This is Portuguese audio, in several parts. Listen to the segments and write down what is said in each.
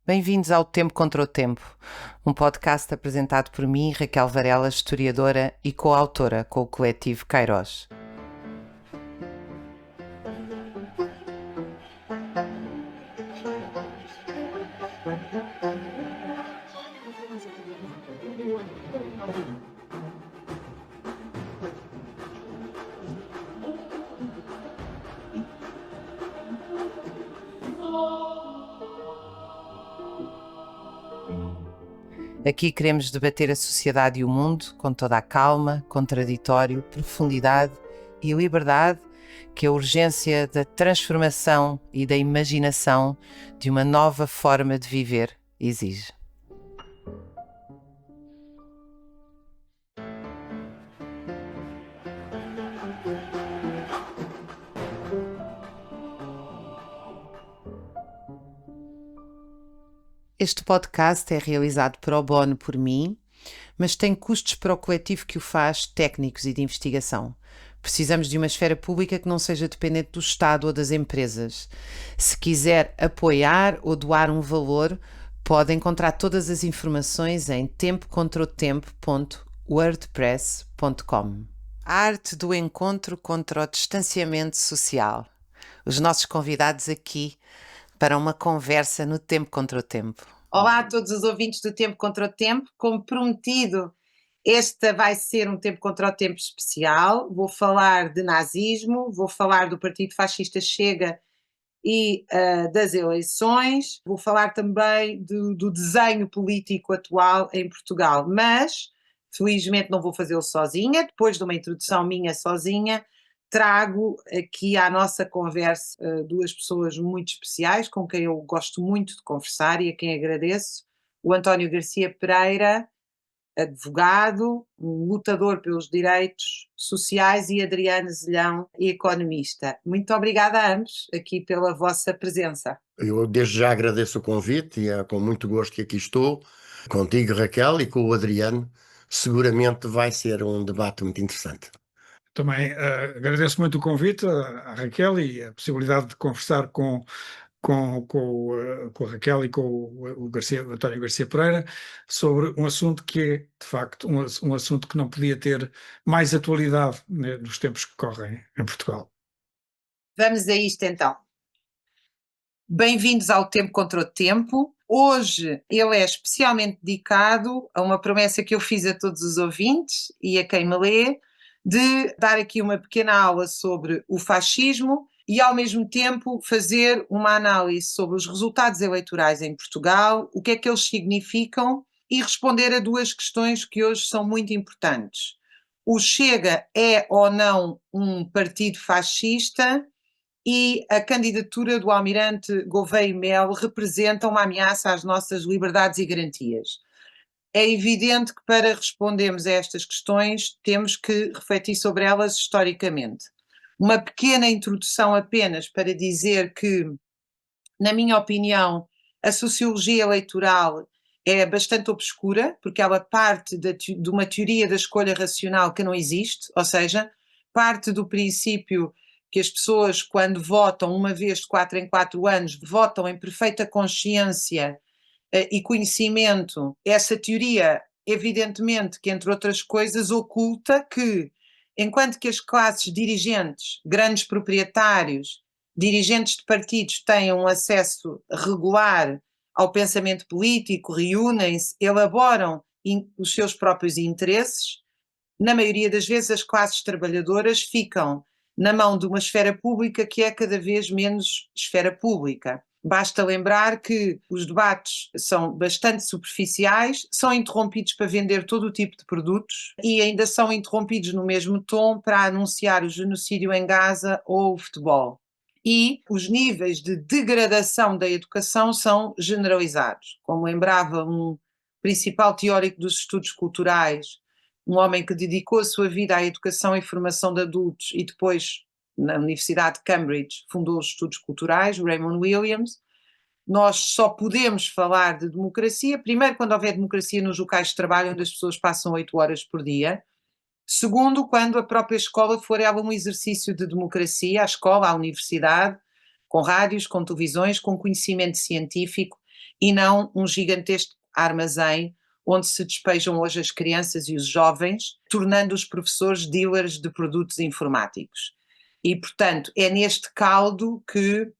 Bem-vindos ao Tempo contra o Tempo, um podcast apresentado por mim, Raquel Varela, historiadora e coautora com o coletivo Kairos. Aqui queremos debater a sociedade e o mundo com toda a calma, contraditório, profundidade e liberdade que a urgência da transformação e da imaginação de uma nova forma de viver exige. Este podcast é realizado pro bono por mim, mas tem custos para o coletivo que o faz, técnicos e de investigação. Precisamos de uma esfera pública que não seja dependente do Estado ou das empresas. Se quiser apoiar ou doar um valor, pode encontrar todas as informações em tempocontraotempo.wordpress.com. A arte do encontro contra o distanciamento social. Os nossos convidados aqui para uma conversa no Tempo contra o Tempo. Olá a todos os ouvintes do Tempo contra o Tempo. Como prometido, este vai ser um Tempo contra o Tempo especial. Vou falar de nazismo, vou falar do Partido Fascista Chega e das eleições, vou falar também do desenho político atual em Portugal, mas felizmente não vou fazê-lo sozinha, depois de uma introdução minha sozinha, trago aqui à nossa conversa duas pessoas muito especiais com quem eu gosto muito de conversar e a quem agradeço. O António Garcia Pereira, advogado, um lutador pelos direitos sociais, e Adriano Zelhão, economista. Muito obrigada a ambos aqui pela vossa presença. Eu desde já agradeço o convite e é com muito gosto que aqui estou, contigo, Raquel, e com o Adriano. Seguramente vai ser um debate muito interessante. Também agradeço muito o convite à Raquel e a possibilidade de conversar com a Raquel e com o António Garcia Pereira sobre um assunto que é, de facto, um assunto que não podia ter mais atualidade, né, nos tempos que correm em Portugal. Vamos a isto então. Bem-vindos ao Tempo contra o Tempo. Hoje ele é especialmente dedicado a uma promessa que eu fiz a todos os ouvintes e a quem me lê, de dar aqui uma pequena aula sobre o fascismo e, ao mesmo tempo, fazer uma análise sobre os resultados eleitorais em Portugal, o que é que eles significam, e responder a duas questões que hoje são muito importantes. O Chega é ou não um partido fascista? E a candidatura do almirante Gouveia e Melo representa uma ameaça às nossas liberdades e garantias? É evidente que para respondermos a estas questões temos que refletir sobre elas historicamente. Uma pequena introdução apenas para dizer que, na minha opinião, a sociologia eleitoral é bastante obscura, porque ela parte de uma teoria da escolha racional que não existe, ou seja, parte do princípio que as pessoas, quando votam uma vez de 4 em 4 anos, votam em perfeita consciência e conhecimento. Essa teoria, evidentemente, que entre outras coisas oculta que, enquanto que as classes dirigentes, grandes proprietários, dirigentes de partidos têm um acesso regular ao pensamento político, reúnem-se, elaboram os seus próprios interesses, na maioria das vezes as classes trabalhadoras ficam na mão de uma esfera pública que é cada vez menos esfera pública. Basta lembrar que os debates são bastante superficiais, são interrompidos para vender todo o tipo de produtos e ainda são interrompidos no mesmo tom para anunciar o genocídio em Gaza ou o futebol. E os níveis de degradação da educação são generalizados. Como lembrava um principal teórico dos estudos culturais, um homem que dedicou a sua vida à educação e formação de adultos e depois, na Universidade de Cambridge, fundou os estudos culturais, o Raymond Williams. Nós só podemos falar de democracia, primeiro, quando houver democracia nos locais de trabalho, onde as pessoas passam 8 horas por dia. Segundo, quando a própria escola for ela um exercício de democracia, a escola, a universidade, com rádios, com televisões, com conhecimento científico e não um gigantesco armazém onde se despejam hoje as crianças e os jovens, tornando os professores dealers de produtos informáticos. E, portanto, é neste caldo que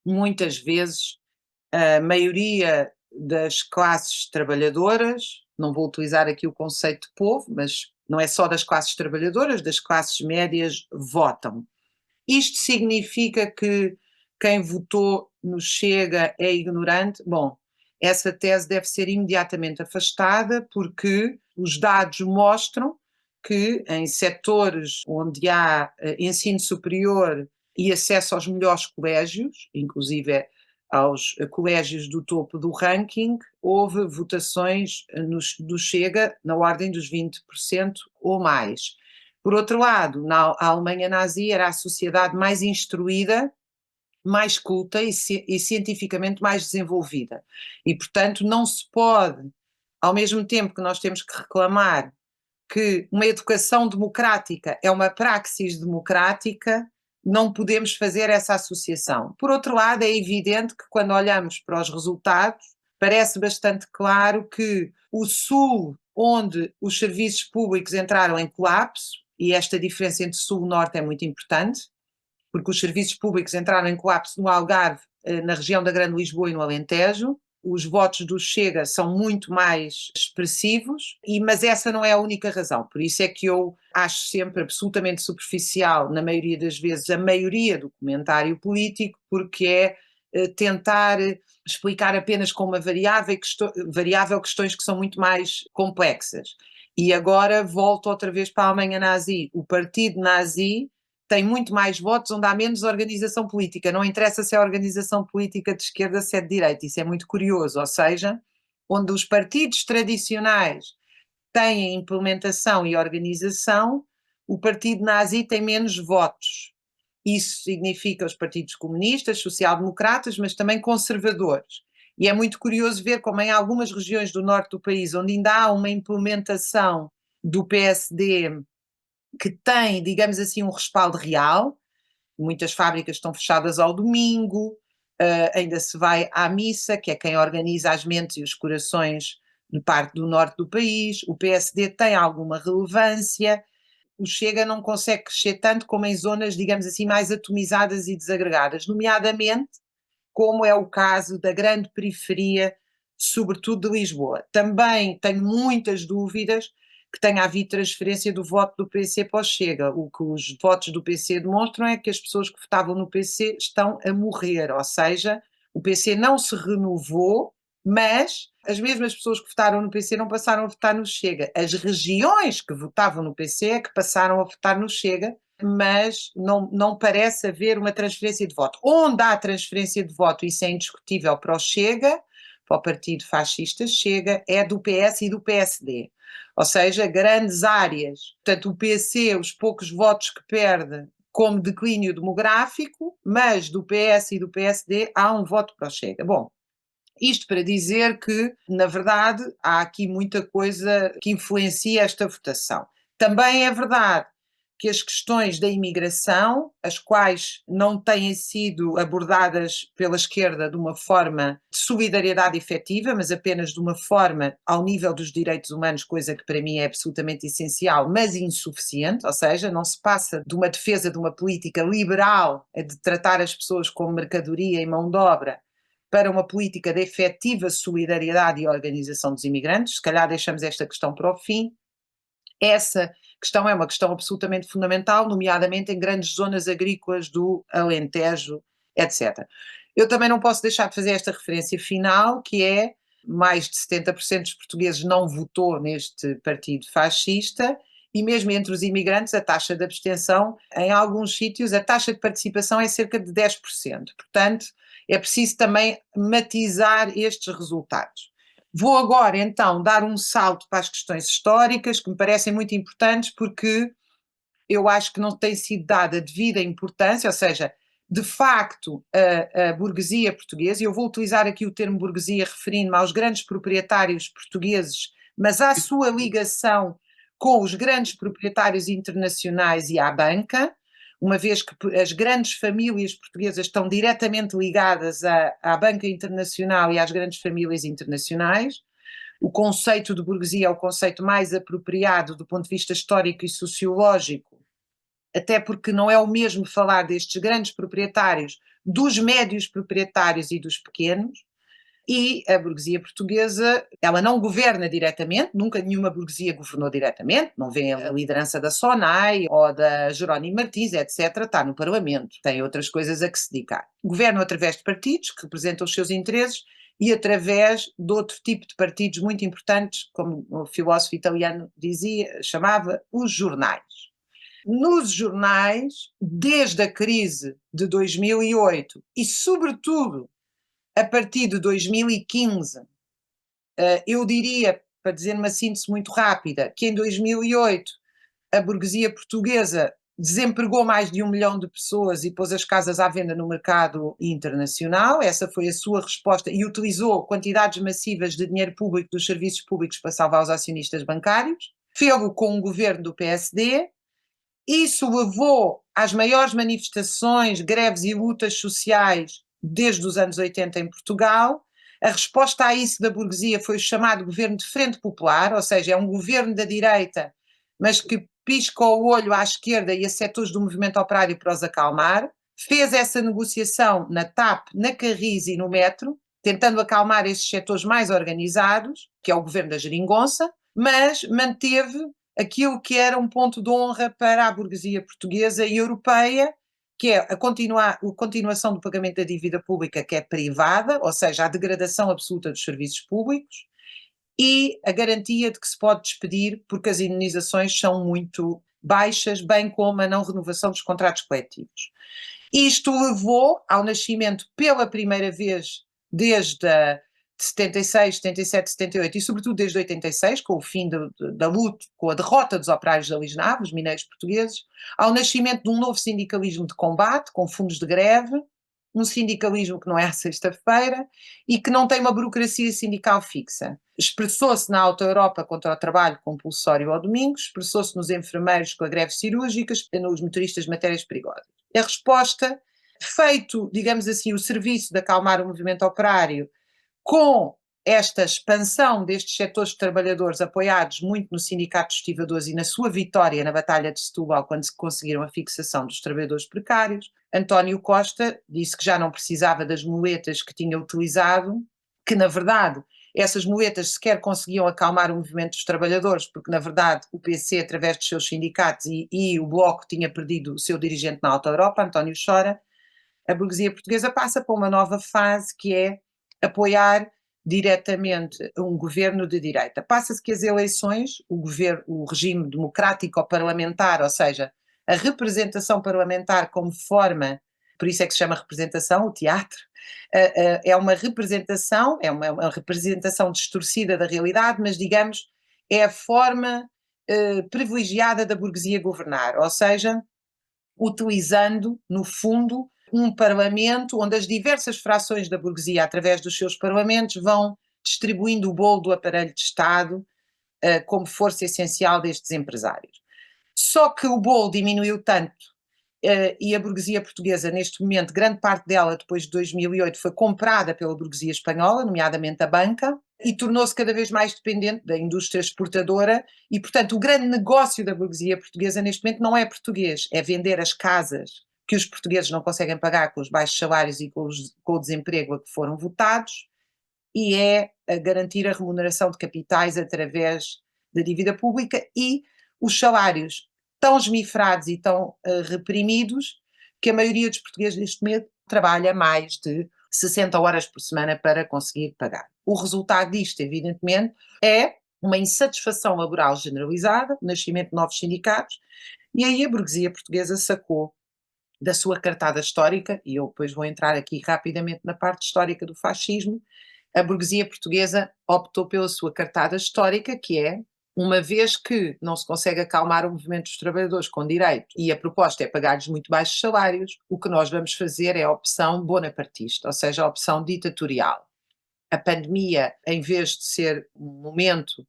muitas vezes a maioria das classes trabalhadoras, não vou utilizar aqui o conceito de povo, mas não é só das classes trabalhadoras, das classes médias votam. Isto significa que quem votou no Chega é ignorante? Bom, essa tese deve ser imediatamente afastada, porque os dados mostram que em setores onde há ensino superior e acesso aos melhores colégios, inclusive aos colégios do topo do ranking, houve votações do Chega na ordem dos 20% ou mais. Por outro lado, a Alemanha nazi era a sociedade mais instruída, mais culta e cientificamente mais desenvolvida. E, portanto, não se pode, ao mesmo tempo que nós temos que reclamar que uma educação democrática é uma praxis democrática, não podemos fazer essa associação. Por outro lado, é evidente que quando olhamos para os resultados, parece bastante claro que o Sul, onde os serviços públicos entraram em colapso, e esta diferença entre Sul e Norte é muito importante, porque os serviços públicos entraram em colapso no Algarve, na região da Grande Lisboa e no Alentejo. Os votos do Chega são muito mais expressivos, mas essa não é a única razão. Por isso é que eu acho sempre absolutamente superficial, na maioria das vezes, a maioria do comentário político, porque é tentar explicar apenas com uma variável questões que são muito mais complexas. E agora volto outra vez para a Alemanha nazi. O partido nazi tem muito mais votos onde há menos organização política. Não interessa se é organização política de esquerda, se é de direita. Isso é muito curioso. Ou seja, onde os partidos tradicionais têm implementação e organização, o partido nazi tem menos votos. Isso significa os partidos comunistas, social-democratas, mas também conservadores. E é muito curioso ver como em algumas regiões do norte do país, onde ainda há uma implementação do PSD que tem, digamos assim, um respaldo real, muitas fábricas estão fechadas ao domingo, ainda se vai à missa, que é quem organiza as mentes e os corações de parte do norte do país, o PSD tem alguma relevância, o Chega não consegue crescer tanto como em zonas, digamos assim, mais atomizadas e desagregadas, nomeadamente como é o caso da grande periferia, sobretudo de Lisboa. Também tenho muitas dúvidas que tenha havido transferência do voto do PC para o Chega. O que os votos do PC demonstram é que as pessoas que votavam no PC estão a morrer, ou seja, o PC não se renovou, mas as mesmas pessoas que votaram no PC não passaram a votar no Chega. As regiões que votavam no PC é que passaram a votar no Chega, mas não parece haver uma transferência de voto. Onde há transferência de voto, isso é indiscutível para o Chega, para o partido fascista Chega, é do PS e do PSD. Ou seja, grandes áreas. Portanto, o PC, os poucos votos que perde como declínio demográfico, mas do PS e do PSD há um voto para o Chega. Bom, isto para dizer que, na verdade, há aqui muita coisa que influencia esta votação. Também é verdade que as questões da imigração, as quais não têm sido abordadas pela esquerda de uma forma de solidariedade efetiva, mas apenas de uma forma ao nível dos direitos humanos, coisa que para mim é absolutamente essencial, mas insuficiente, ou seja, não se passa de uma defesa de uma política liberal, de tratar as pessoas como mercadoria e mão de obra, para uma política de efetiva solidariedade e organização dos imigrantes. Se calhar deixamos esta questão para o fim. Essa questão é uma questão absolutamente fundamental, nomeadamente em grandes zonas agrícolas do Alentejo, etc. Eu também não posso deixar de fazer esta referência final, que é mais de 70% dos portugueses não votou neste partido fascista, e mesmo entre os imigrantes a taxa de abstenção, em alguns sítios, a taxa de participação é cerca de 10%. Portanto, é preciso também matizar estes resultados. Vou agora, então, dar um salto para as questões históricas, que me parecem muito importantes, porque eu acho que não tem sido dada devida importância, ou seja, de facto, a burguesia portuguesa, e eu vou utilizar aqui o termo burguesia referindo-me aos grandes proprietários portugueses, mas à sua ligação com os grandes proprietários internacionais e à banca, uma vez que as grandes famílias portuguesas estão diretamente ligadas à banca internacional e às grandes famílias internacionais. O conceito de burguesia é o conceito mais apropriado do ponto de vista histórico e sociológico, até porque não é o mesmo falar destes grandes proprietários, dos médios proprietários e dos pequenos. E a burguesia portuguesa, ela não governa diretamente, nunca nenhuma burguesia governou diretamente, não vê a liderança da SONAI ou da Jerónimo Martins, etc., está no Parlamento, tem outras coisas a que se dedicar. Governam através de partidos que representam os seus interesses e através de outro tipo de partidos muito importantes, como o filósofo italiano dizia, chamava os jornais. Nos jornais, desde a crise de 2008 e sobretudo a partir de 2015, eu diria, para dizer uma síntese muito rápida, que em 2008 a burguesia portuguesa desempregou mais de 1 milhão de pessoas e pôs as casas à venda no mercado internacional. Essa foi a sua resposta e utilizou quantidades massivas de dinheiro público dos serviços públicos para salvar os acionistas bancários. Fez-o com um governo do PSD. Isso levou às maiores manifestações, greves e lutas sociais desde os anos 80 em Portugal. A resposta a isso da burguesia foi o chamado governo de Frente Popular, ou seja, é um governo da direita, mas que pisca o olho à esquerda e a setores do movimento operário para os acalmar. Fez essa negociação na TAP, na Carris e no Metro, tentando acalmar esses setores mais organizados, que é o governo da geringonça, mas manteve aquilo que era um ponto de honra para a burguesia portuguesa e europeia, que é a continuação do pagamento da dívida pública, que é privada, ou seja, a degradação absoluta dos serviços públicos, e a garantia de que se pode despedir porque as indenizações são muito baixas, bem como a não renovação dos contratos coletivos. Isto levou ao nascimento, pela primeira vez desde 76, 77, 78 e sobretudo desde 86, com o fim da luta, com a derrota dos operários da Lisnave, os mineiros portugueses, ao nascimento de um novo sindicalismo de combate, com fundos de greve, um sindicalismo que não é à sexta-feira e que não tem uma burocracia sindical fixa. Expressou-se na Alta Europa contra o trabalho compulsório ao domingo, expressou-se nos enfermeiros com a greve cirúrgica, nos motoristas de matérias perigosas. A resposta, feito, digamos assim, o serviço de acalmar o movimento operário, com esta expansão destes setores de trabalhadores apoiados muito no Sindicato dos Estivadores e na sua vitória na Batalha de Setúbal, quando se conseguiram a fixação dos trabalhadores precários, António Costa disse que já não precisava das muletas que tinha utilizado, que na verdade essas muletas sequer conseguiam acalmar o movimento dos trabalhadores, porque na verdade o PC, através dos seus sindicatos e o Bloco, tinha perdido o seu dirigente na Alta Europa, António Chora. A burguesia portuguesa passa para uma nova fase, que é apoiar diretamente um governo de direita. Passa-se que as eleições, o regime democrático parlamentar, ou seja, a representação parlamentar como forma, por isso é que se chama representação, o teatro, é uma representação distorcida da realidade, mas digamos, é a forma privilegiada da burguesia governar, ou seja, utilizando, no fundo, um parlamento onde as diversas frações da burguesia, através dos seus parlamentos, vão distribuindo o bolo do aparelho de Estado como força essencial destes empresários. Só que o bolo diminuiu tanto e a burguesia portuguesa, neste momento, grande parte dela, depois de 2008, foi comprada pela burguesia espanhola, nomeadamente a banca, e tornou-se cada vez mais dependente da indústria exportadora e, portanto, o grande negócio da burguesia portuguesa neste momento não é português, é vender as casas que os portugueses não conseguem pagar com os baixos salários e com o desemprego a que foram votados, e é garantir a remuneração de capitais através da dívida pública e os salários tão esmifrados e tão reprimidos que a maioria dos portugueses neste momento trabalha mais de 60 horas por semana para conseguir pagar. O resultado disto, evidentemente, é uma insatisfação laboral generalizada, o nascimento de novos sindicatos, e aí a burguesia portuguesa sacou da sua cartada histórica, e eu depois vou entrar aqui rapidamente na parte histórica do fascismo. A burguesia portuguesa optou pela sua cartada histórica, que é, uma vez que não se consegue acalmar o movimento dos trabalhadores com direito e a proposta é pagar-lhes muito baixos salários, o que nós vamos fazer é a opção bonapartista, ou seja, a opção ditatorial. A pandemia, em vez de ser um momento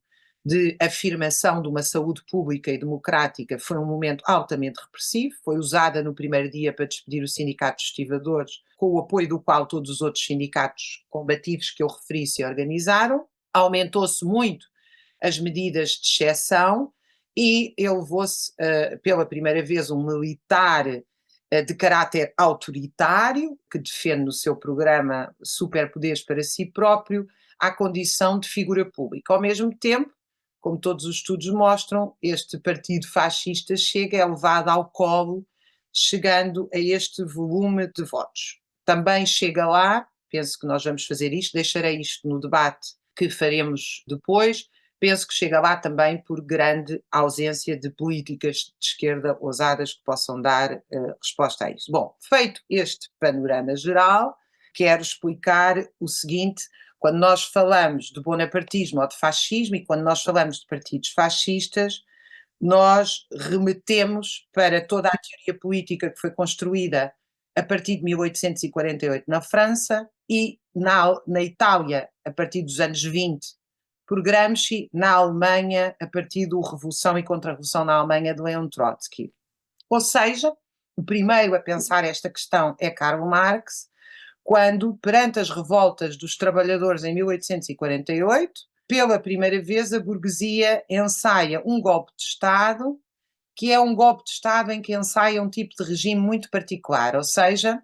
de afirmação de uma saúde pública e democrática, foi um momento altamente repressivo, foi usada no primeiro dia para despedir o Sindicato dos Estivadores, com o apoio do qual todos os outros sindicatos combativos que eu referi se organizaram. Aumentou-se muito as medidas de exceção e elevou-se pela primeira vez um militar de caráter autoritário, que defende no seu programa superpoderes para si próprio, à condição de figura pública. Ao mesmo tempo, como todos os estudos mostram, este partido fascista é levado ao colo, chegando a este volume de votos. Também chega lá, penso que nós vamos fazer isto, deixarei isto no debate que faremos depois, penso que chega lá também por grande ausência de políticas de esquerda ousadas que possam dar resposta a isto. Bom, feito este panorama geral, quero explicar o seguinte: quando nós falamos de bonapartismo ou de fascismo e quando nós falamos de partidos fascistas, nós remetemos para toda a teoria política que foi construída a partir de 1848 na França e na Itália a partir dos anos 20 por Gramsci, na Alemanha a partir da Revolução e Contra-Revolução na Alemanha de Leon Trotsky. Ou seja, o primeiro a pensar esta questão é Karl Marx, quando, perante as revoltas dos trabalhadores em 1848, pela primeira vez a burguesia ensaia um golpe de Estado, que é um golpe de Estado em que ensaia um tipo de regime muito particular, ou seja,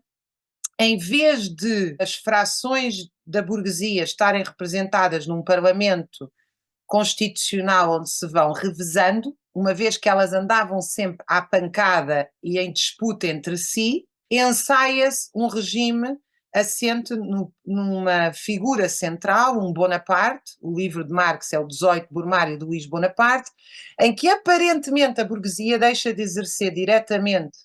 em vez de as frações da burguesia estarem representadas num parlamento constitucional onde se vão revezando, uma vez que elas andavam sempre à pancada e em disputa entre si, ensaia-se um regime assente numa figura central, um Bonaparte. O livro de Marx é o 18 Brumário de Luís Bonaparte, em que aparentemente a burguesia deixa de exercer diretamente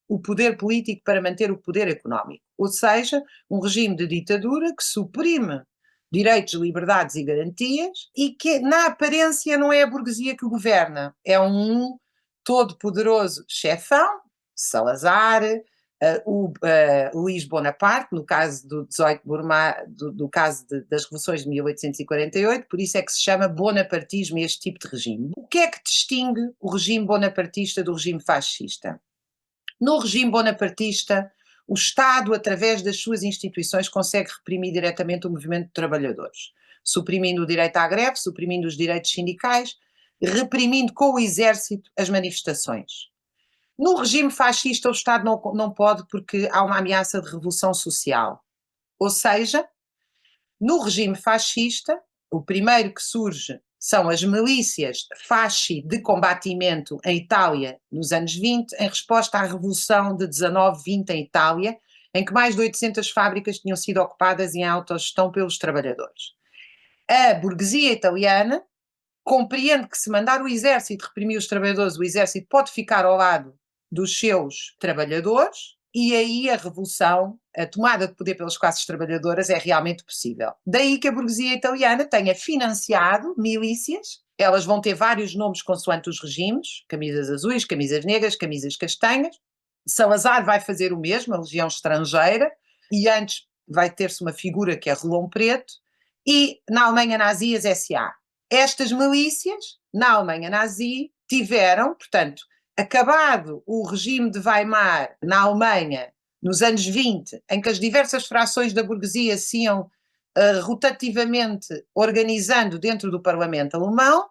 o poder político para manter o poder económico, ou seja, um regime de ditadura que suprime direitos, liberdades e garantias e que na aparência não é a burguesia que o governa, é um todo-poderoso chefão, Salazar, Luís Bonaparte, no caso do 18 do caso das revoluções de 1848, por isso é que se chama bonapartismo este tipo de regime. O que é que distingue o regime bonapartista do regime fascista? No regime bonapartista, o Estado, através das suas instituições, consegue reprimir diretamente o movimento de trabalhadores, suprimindo o direito à greve, suprimindo os direitos sindicais, reprimindo com o exército as manifestações. No regime fascista, o Estado não pode porque há uma ameaça de revolução social. Ou seja, no regime fascista, o primeiro que surge são as milícias fasci de combatimento em Itália nos anos 20, em resposta à Revolução de 19-20 em Itália, em que mais de 800 fábricas tinham sido ocupadas em autogestão pelos trabalhadores. A burguesia italiana compreende que se mandar o exército reprimir os trabalhadores, o exército pode ficar ao lado dos seus trabalhadores, e aí a revolução, a tomada de poder pelas classes trabalhadoras é realmente possível. Daí que a burguesia italiana tenha financiado milícias, elas vão ter vários nomes consoante os regimes, camisas azuis, camisas negras, camisas castanhas. Salazar vai fazer o mesmo, a Legião Estrangeira, e antes vai ter-se uma figura que é Relão Preto, e na Alemanha nazi as SA. Estas milícias, na Alemanha nazi, tiveram, portanto, acabado o regime de Weimar na Alemanha, nos anos 20, em que as diversas frações da burguesia se iam rotativamente organizando dentro do Parlamento alemão,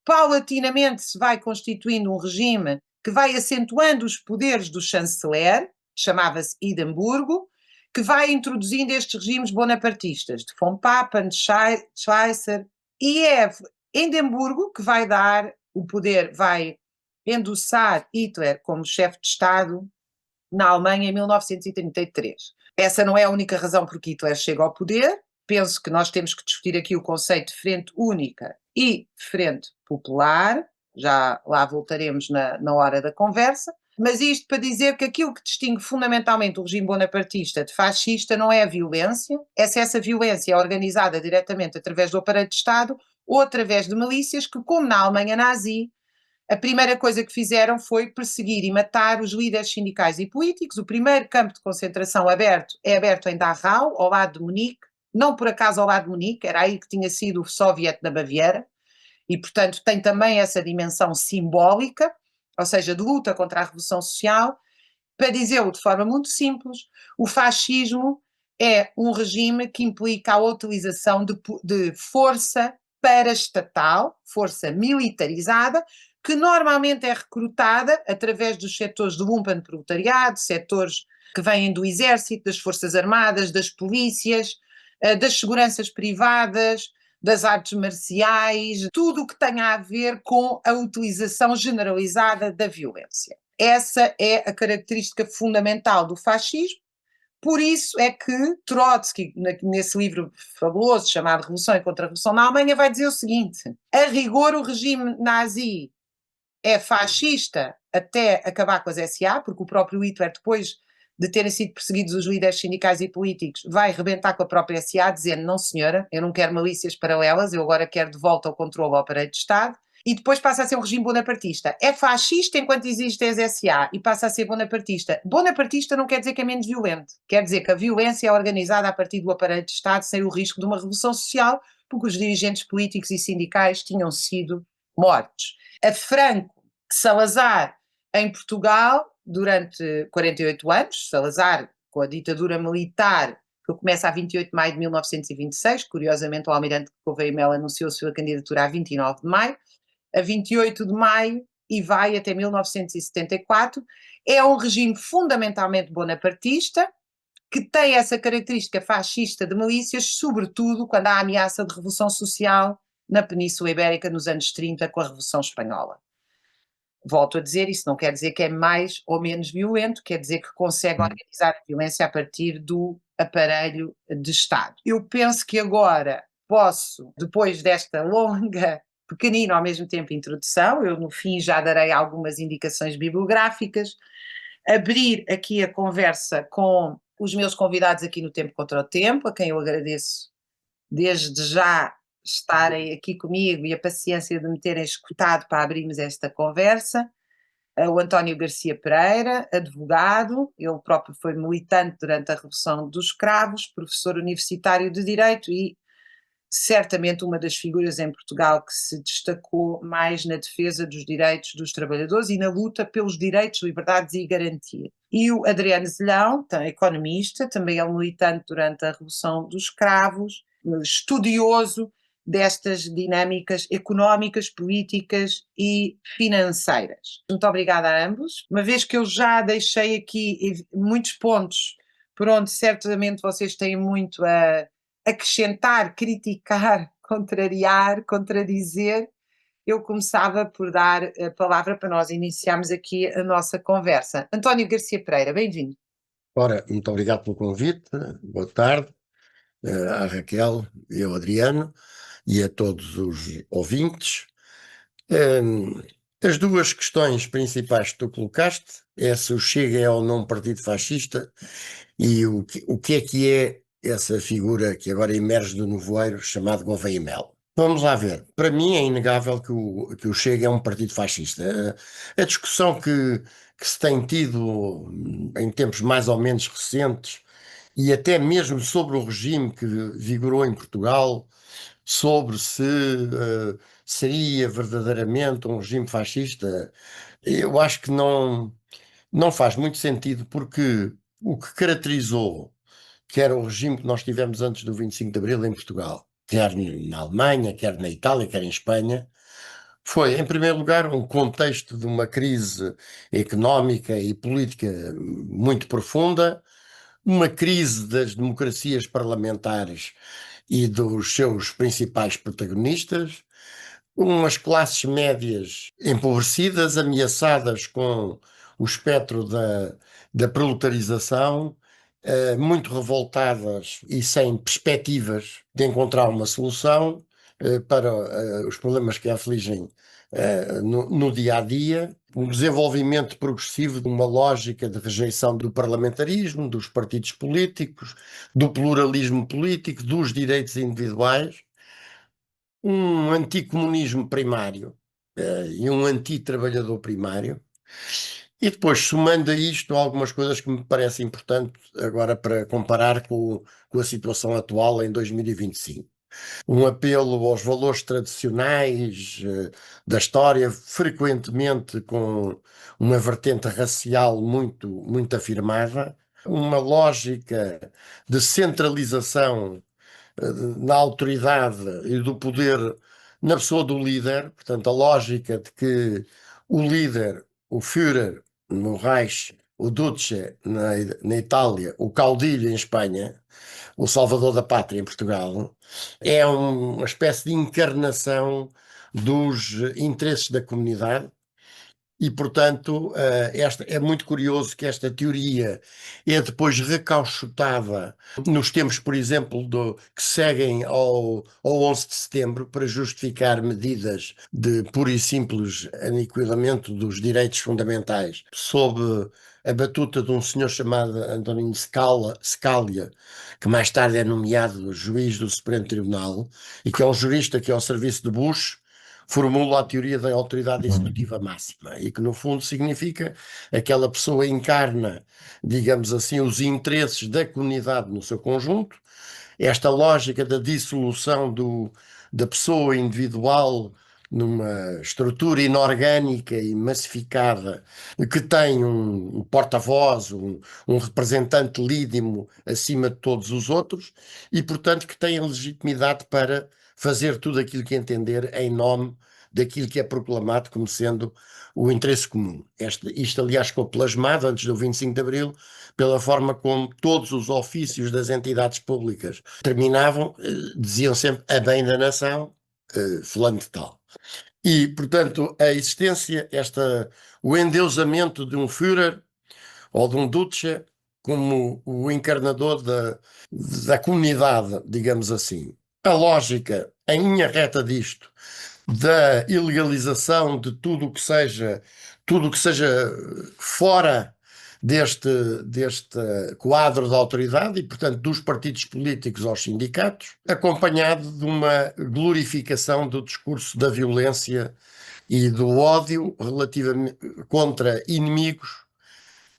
paulatinamente se vai constituindo um regime que vai acentuando os poderes do chanceler, chamava-se Hindenburgo, que vai introduzindo estes regimes bonapartistas, de von Papen, de Schweitzer, e é Hindenburgo que vai dar o poder, vai endossar Hitler como chefe de Estado na Alemanha em 1933. Essa não é a única razão por que Hitler chega ao poder. Penso que nós temos que discutir aqui o conceito de frente única e frente popular, já lá voltaremos na hora da conversa, mas isto para dizer que aquilo que distingue fundamentalmente o regime bonapartista de fascista não é a violência, se essa violência é organizada diretamente através do aparelho de Estado ou através de milícias que, como na Alemanha nazi, a primeira coisa que fizeram foi perseguir e matar os líderes sindicais e políticos. O primeiro campo de concentração é aberto em Dachau, ao lado de Munique, não por acaso ao lado de Munique, era aí que tinha sido o Soviet da Baviera, e, portanto, tem também essa dimensão simbólica, ou seja, de luta contra a revolução social. Para dizê-lo de forma muito simples, o fascismo é um regime que implica a utilização de força paraestatal, força militarizada, que normalmente é recrutada através dos setores do lumpenproletariado, setores que vêm do exército, das forças armadas, das polícias, das seguranças privadas, das artes marciais, tudo o que tenha a ver com a utilização generalizada da violência. Essa é a característica fundamental do fascismo. Por isso é que Trotsky, nesse livro fabuloso chamado Revolução e Contra-Revolução na Alemanha, vai dizer o seguinte: a rigor o regime nazi é fascista até acabar com as SA, porque o próprio Hitler, depois de terem sido perseguidos os líderes sindicais e políticos, vai rebentar com a própria SA, dizendo: não senhora, eu não quero milícias paralelas, eu agora quero de volta o controle ao aparelho de Estado. E depois passa a ser um regime bonapartista. É fascista enquanto existem as SA e passa a ser bonapartista. Bonapartista não quer dizer que é menos violento. Quer dizer que a violência é organizada a partir do aparelho de Estado sem o risco de uma revolução social, porque os dirigentes políticos e sindicais tinham sido mortos. A Franco Salazar, em Portugal, durante 48 anos, Salazar, com a ditadura militar, que começa a 28 de maio de 1926, curiosamente o almirante Gouveia e Melo anunciou a sua candidatura a 29 de maio, a 28 de maio e vai até 1974, é um regime fundamentalmente bonapartista, que tem essa característica fascista de milícias, sobretudo quando há ameaça de revolução social na Península Ibérica nos anos 30 com a Revolução Espanhola. Volto a dizer, isso não quer dizer que é mais ou menos violento, quer dizer que consegue organizar a violência a partir do aparelho de Estado. Eu penso que agora posso, depois desta longa, pequenina ao mesmo tempo introdução, eu no fim já darei algumas indicações bibliográficas, abrir aqui a conversa com os meus convidados aqui no Tempo Contra o Tempo, a quem eu agradeço desde já estarem aqui comigo e a paciência de me terem escutado para abrirmos esta conversa. O António Garcia Pereira, advogado, ele próprio foi militante durante a Revolução dos Escravos, professor universitário de Direito e certamente uma das figuras em Portugal que se destacou mais na defesa dos direitos dos trabalhadores e na luta pelos direitos, liberdades e garantia. E o Adriano Zelhão, economista, também é militante durante a Revolução dos Escravos, estudioso destas dinâmicas económicas, políticas e financeiras. Muito obrigada a ambos. Uma vez que eu já deixei aqui muitos pontos por onde certamente vocês têm muito a acrescentar, criticar, contrariar, contradizer, eu começava por dar a palavra para nós iniciarmos aqui a nossa conversa. António Garcia Pereira, bem-vindo. Ora, muito obrigado pelo convite, boa tarde à Raquel e ao Adriano e a todos os ouvintes. As duas questões principais que tu colocaste é se o Chega é ou não um partido fascista e o que é essa figura que agora emerge do nevoeiro chamado Gouveia e Melo. Vamos lá ver. Para mim é inegável que o Chega é um partido fascista. A discussão que se tem tido em tempos mais ou menos recentes e até mesmo sobre o regime que vigorou em Portugal, sobre se seria verdadeiramente um regime fascista, eu acho que não faz muito sentido, porque o que caracterizou, quer o regime que nós tivemos antes do 25 de Abril em Portugal, quer na Alemanha, quer na Itália, quer em Espanha, foi, em primeiro lugar, um contexto de uma crise económica e política muito profunda, uma crise das democracias parlamentares e dos seus principais protagonistas, umas classes médias empobrecidas, ameaçadas com o espectro da proletarização, muito revoltadas e sem perspectivas de encontrar uma solução para os problemas que a afligem no dia a dia, um desenvolvimento progressivo de uma lógica de rejeição do parlamentarismo, dos partidos políticos, do pluralismo político, dos direitos individuais, um anticomunismo primário e um antitrabalhador primário. E depois, somando a isto, algumas coisas que me parecem importantes agora para comparar com a situação atual em 2025. um apelo aos valores tradicionais da história, frequentemente com uma vertente racial muito afirmada, uma lógica de centralização na autoridade e do poder na pessoa do líder, portanto, a lógica de que o líder, o Führer no Reich, o Duce na Itália, o caudilho em Espanha, o salvador da pátria em Portugal, é uma espécie de encarnação dos interesses da comunidade. E, portanto, é muito curioso que esta teoria é depois recauchutada nos tempos, por exemplo, que seguem ao 11 de setembro para justificar medidas de puro e simples aniquilamento dos direitos fundamentais, sob a batuta de um senhor chamado Antonin Scalia, que mais tarde é nomeado juiz do Supremo Tribunal e que é um jurista que é ao serviço de Bush, formula a teoria da autoridade executiva máxima e que no fundo significa aquela pessoa encarna, digamos assim, os interesses da comunidade no seu conjunto, esta lógica da dissolução da pessoa individual numa estrutura inorgânica e massificada que tem um porta-voz, um representante lídimo acima de todos os outros e, portanto, que tem a legitimidade para fazer tudo aquilo que entender em nome daquilo que é proclamado como sendo o interesse comum. Isto, aliás, ficou plasmado antes do 25 de Abril pela forma como todos os ofícios das entidades públicas terminavam, diziam sempre a bem da nação, fulano de tal. E, portanto, a existência, o endeusamento de um Führer ou de um Duce como o encarnador da comunidade, digamos assim. A lógica, em linha reta disto, da ilegalização de tudo o que seja fora deste quadro de autoridade e, portanto, dos partidos políticos aos sindicatos, acompanhado de uma glorificação do discurso da violência e do ódio relativamente contra inimigos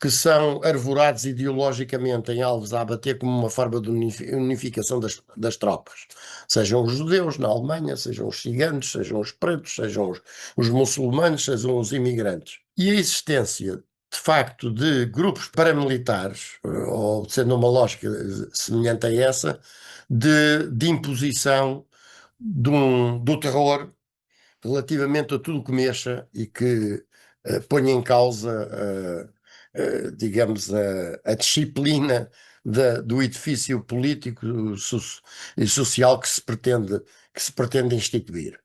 que são arvorados ideologicamente em alvos a abater como uma forma de unificação das tropas. Sejam os judeus na Alemanha, sejam os ciganos, sejam os pretos, sejam os muçulmanos, sejam os imigrantes. E a existência, de facto, de grupos paramilitares, ou sendo uma lógica semelhante a essa, de imposição do terror relativamente a tudo que mexa e que ponha em causa digamos, a disciplina do edifício político e social que se pretende instituir.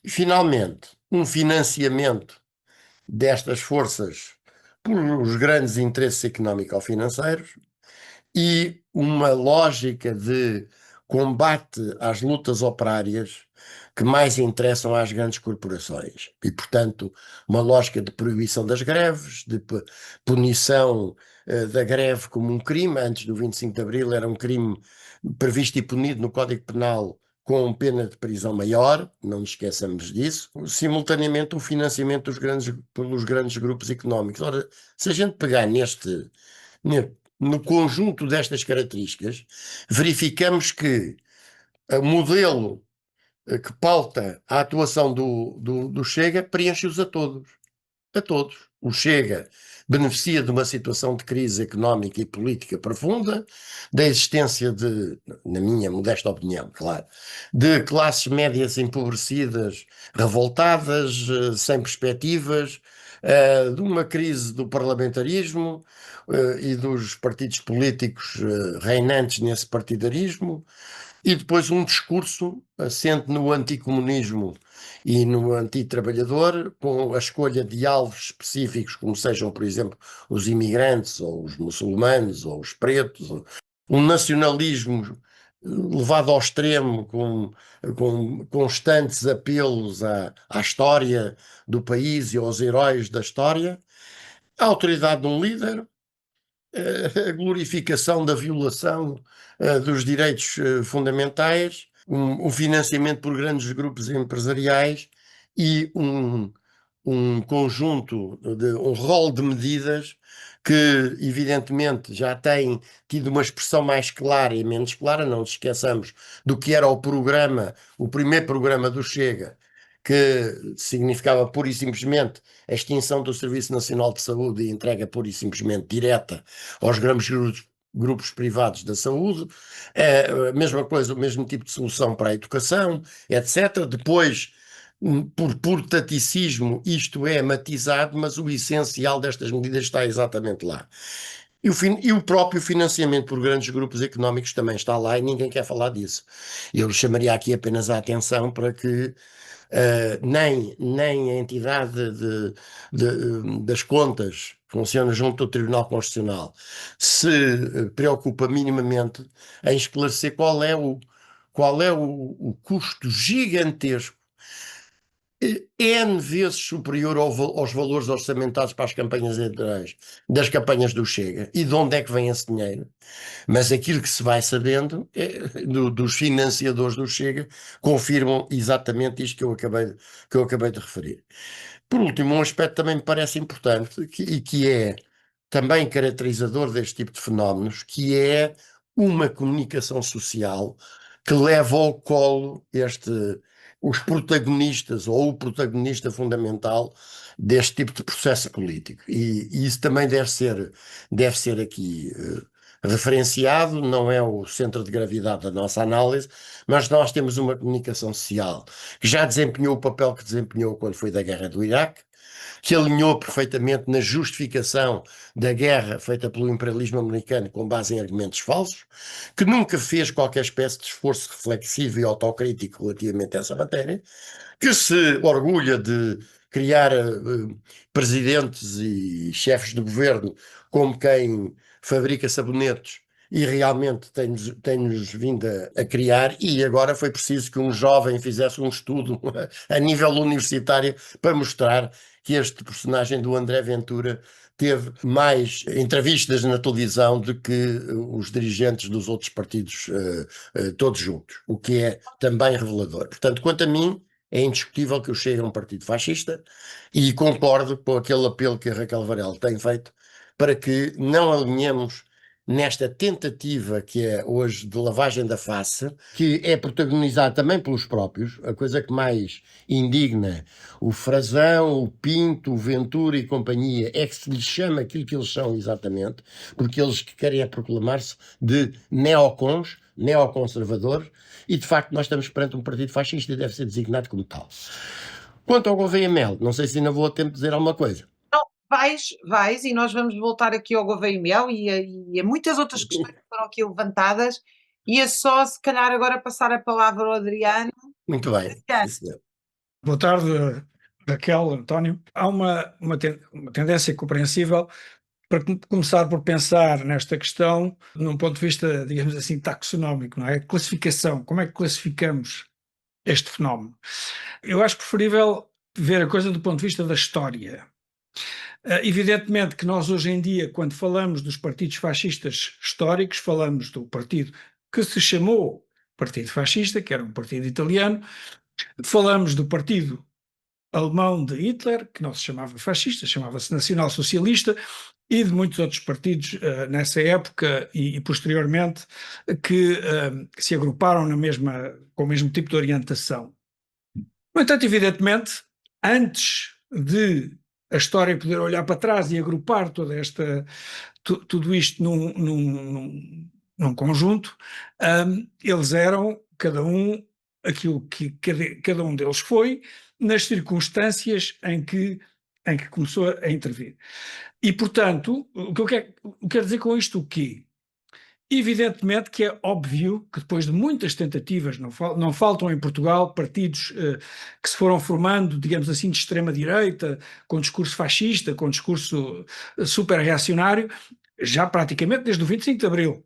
E, finalmente, um financiamento destas forças por os grandes interesses económico-financeiros e uma lógica de combate às lutas operárias que mais interessam às grandes corporações. E, portanto, uma lógica de proibição das greves, de punição da greve como um crime. Antes do 25 de Abril era um crime previsto e punido no Código Penal com pena de prisão maior, não nos esqueçamos disso. Simultaneamente, o financiamento pelos grandes grupos económicos. Ora, se a gente pegar no conjunto destas características, verificamos que o modelo que pauta a atuação do Chega preenche-os a todos. A todos. O Chega beneficia de uma situação de crise económica e política profunda, da existência na minha modesta opinião, claro, de classes médias empobrecidas, revoltadas, sem perspectivas, de uma crise do parlamentarismo e dos partidos políticos reinantes nesse partidarismo, e depois um discurso assente no anticomunismo e no antitrabalhador, com a escolha de alvos específicos, como sejam, por exemplo, os imigrantes, ou os muçulmanos, ou os pretos, um nacionalismo levado ao extremo, com constantes apelos à história do país e aos heróis da história, a autoridade de um líder, a glorificação da violação dos direitos fundamentais, o financiamento por grandes grupos empresariais e um conjunto um rol de medidas que evidentemente já tem tido uma expressão mais clara e menos clara, não nos esqueçamos do que era o primeiro programa do Chega, que significava pura e simplesmente a extinção do Serviço Nacional de Saúde e entrega pura e simplesmente direta aos grandes grupos privados da saúde, a mesma coisa, o mesmo tipo de solução para a educação, etc. Depois, por taticismo, isto é matizado, mas o essencial destas medidas está exatamente lá. E o próprio financiamento por grandes grupos económicos também está lá e ninguém quer falar disso. Eu chamaria aqui apenas a atenção para que nem a entidade das contas que funciona junto ao Tribunal Constitucional se preocupa minimamente em esclarecer qual é o custo gigantesco, N vezes superior aos valores orçamentados para as campanhas eleitorais das campanhas do Chega. E de onde é que vem esse dinheiro? Mas aquilo que se vai sabendo dos financiadores do Chega confirmam exatamente isto que eu acabei de referir. Por último, um aspecto também me parece importante e que é também caracterizador deste tipo de fenómenos, que é uma comunicação social que leva ao colo os protagonistas ou o protagonista fundamental deste tipo de processo político. E isso também deve ser aqui referenciado, não é o centro de gravidade da nossa análise, mas nós temos uma comunicação social que já desempenhou o papel que desempenhou quando foi da guerra do Iraque, que alinhou perfeitamente na justificação da guerra feita pelo imperialismo americano com base em argumentos falsos, que nunca fez qualquer espécie de esforço reflexivo e autocrítico relativamente a essa matéria, que se orgulha de criar presidentes e chefes de governo como quem fabrica sabonetes e realmente tem-nos vindo a criar, e agora foi preciso que um jovem fizesse um estudo a nível universitário para mostrar que este personagem do André Ventura teve mais entrevistas na televisão do que os dirigentes dos outros partidos todos juntos, o que é também revelador. Portanto, quanto a mim, é indiscutível que o Chega é um partido fascista e concordo com aquele apelo que a Raquel Varela tem feito para que não alinhemos nesta tentativa que é hoje de lavagem da face, que é protagonizada também pelos próprios, a coisa que mais indigna o Frazão, o Pinto, o Ventura e companhia, é que se lhes chama aquilo que eles são exatamente, porque eles que querem é proclamar-se de neocons, neoconservadores, e de facto nós estamos perante um partido fascista e deve ser designado como tal. Quanto ao Gouveia Mel, não sei se ainda vou a tempo de dizer alguma coisa. Vais, e nós vamos voltar aqui ao Gouveia e Mel e a muitas outras questões que foram aqui levantadas. E é só, se calhar, agora passar a palavra ao Adriano. Muito bem. Boa tarde, Raquel, António. Há uma tendência compreensível para começar por pensar nesta questão num ponto de vista, digamos assim, taxonómico, não é? Classificação, como é que classificamos este fenómeno? Eu acho preferível ver a coisa do ponto de vista da história. Evidentemente que nós hoje em dia, quando falamos dos partidos fascistas históricos, falamos do partido que se chamou Partido Fascista, que era um partido italiano, falamos do partido alemão de Hitler, que não se chamava fascista, chamava-se nacional-socialista, e de muitos outros partidos nessa época e posteriormente que se agruparam com o mesmo tipo de orientação. No entanto, evidentemente, antes de a história poder olhar para trás e agrupar tudo isto num conjunto, eles eram, cada um, aquilo que cada um deles foi, nas circunstâncias em que começou a intervir. E, portanto, o que eu quero dizer com isto o quê? Evidentemente que é óbvio que depois de muitas tentativas, não faltam em Portugal partidos que se foram formando, digamos assim, de extrema-direita, com discurso fascista, com discurso super reacionário, já praticamente desde o 25 de Abril.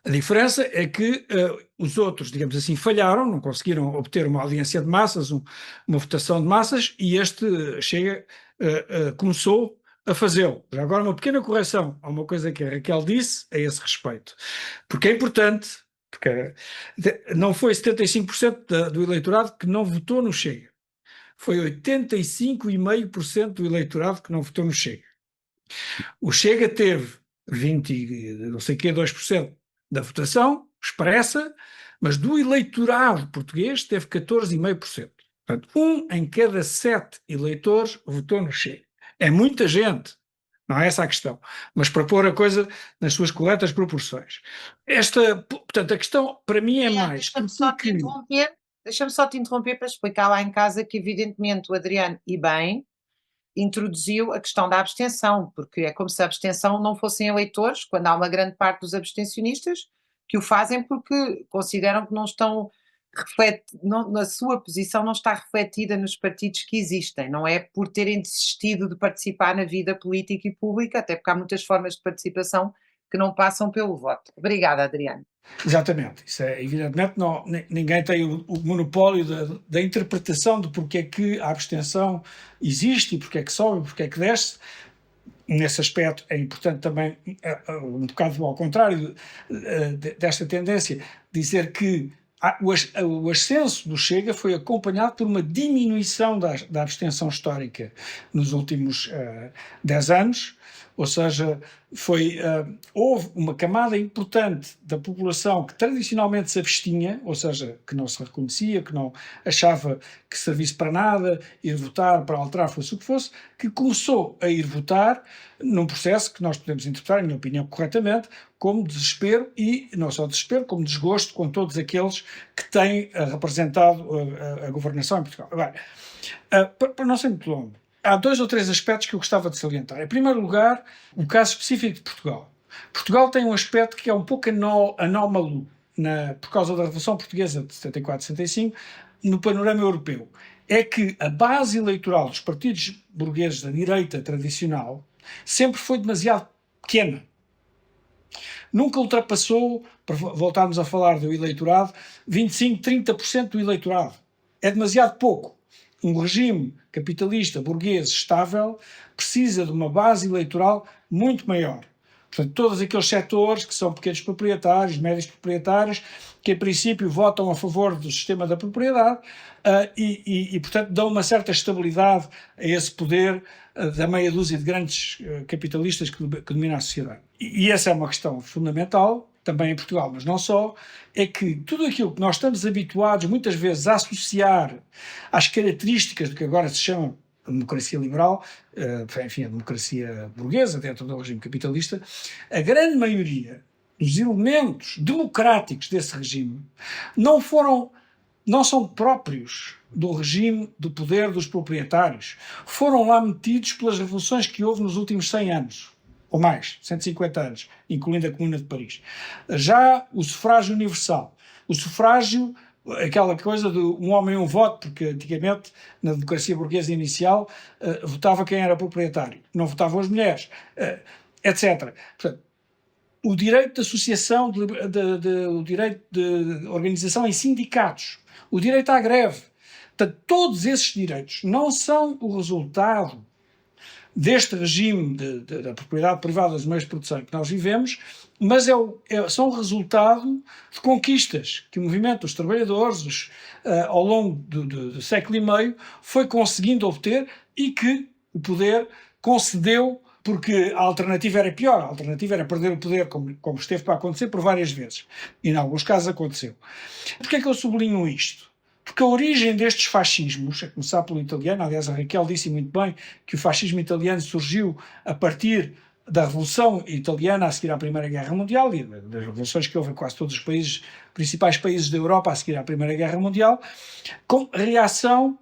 A diferença é que os outros, digamos assim, falharam, não conseguiram obter uma audiência de massas, uma votação de massas, e este Chega começou a fazê-lo. Já agora uma pequena correção a uma coisa que a Raquel disse a esse respeito, porque é importante, porque não foi 75% do eleitorado que não votou no Chega, foi 85,5% do eleitorado que não votou no Chega. O Chega teve 20, não sei o quê, 2% da votação expressa, mas do eleitorado português teve 14,5%. Portanto, 1 em cada 7 eleitores votou no Chega. É muita gente, não é essa a questão, mas para pôr a coisa nas suas corretas proporções. Portanto, a questão para mim é mais... Deixa-me só te interromper para explicar lá em casa que, evidentemente, o Adriano, e bem, introduziu a questão da abstenção, porque é como se a abstenção não fossem eleitores, quando há uma grande parte dos abstencionistas que o fazem porque consideram que não estão na sua posição não está refletida nos partidos que existem, não é por terem desistido de participar na vida política e pública, até porque há muitas formas de participação que não passam pelo voto. Obrigada, Adriano. Exatamente, isso é evidentemente, ninguém tem o monopólio da interpretação de porque é que a abstenção existe e porque é que sobe, porque é que desce. Nesse aspecto é importante também, um bocado ao contrário desta tendência, dizer que o ascenso do Chega foi acompanhado por uma diminuição da abstenção histórica nos últimos 10 anos, ou seja, houve uma camada importante da população que tradicionalmente se abstinha, ou seja, que não se reconhecia, que não achava que servisse para nada, ir votar para alterar fosse o que fosse, que começou a ir votar num processo que nós podemos interpretar, em minha opinião, corretamente, como desespero e não só desespero, como desgosto com todos aqueles que têm representado a governação em Portugal. Agora, para não ser muito longo, há 2 ou 3 aspectos que eu gostava de salientar. Em primeiro lugar, o caso específico de Portugal. Portugal tem um aspecto que é um pouco anómalo por causa da Revolução Portuguesa de 74-75 no panorama europeu. É que a base eleitoral dos partidos burgueses da direita tradicional sempre foi demasiado pequena. Nunca ultrapassou, para voltarmos a falar do eleitorado, 25%, 30% do eleitorado. É demasiado pouco. Um regime capitalista, burguês, estável, precisa de uma base eleitoral muito maior. Portanto, todos aqueles setores que são pequenos proprietários, médios proprietários, que em princípio votam a favor do sistema da propriedade e portanto, dão uma certa estabilidade a esse poder da meia dúzia de grandes capitalistas que dominam a sociedade. E essa é uma questão fundamental, também em Portugal, mas não só, é que tudo aquilo que nós estamos habituados muitas vezes a associar às características do que agora se chama a democracia liberal, enfim, a democracia burguesa dentro do regime capitalista, a grande maioria dos elementos democráticos desse regime não são próprios do regime do poder dos proprietários. Foram lá metidos pelas revoluções que houve nos últimos 100 anos, ou mais, 150 anos, incluindo a Comuna de Paris. Já o sufrágio universal, o sufrágio, aquela coisa de um homem um voto, porque antigamente, na democracia burguesa inicial, votava quem era proprietário, não votavam as mulheres, etc. Portanto, o direito de associação, o direito de organização em sindicatos, o direito à greve, portanto, todos esses direitos não são o resultado deste regime da propriedade privada dos meios de produção que nós vivemos, mas são o resultado de conquistas que o movimento dos trabalhadores ao longo do século e meio foi conseguindo obter e que o poder concedeu, porque a alternativa era pior, a alternativa era perder o poder, como esteve para acontecer por várias vezes, e em alguns casos aconteceu. Porquê é que eu sublinho isto? Porque a origem destes fascismos, a começar pelo italiano, aliás a Raquel disse muito bem que o fascismo italiano surgiu a partir da Revolução Italiana a seguir à Primeira Guerra Mundial e das revoluções que houve em quase todos os principais países da Europa a seguir à Primeira Guerra Mundial, com reação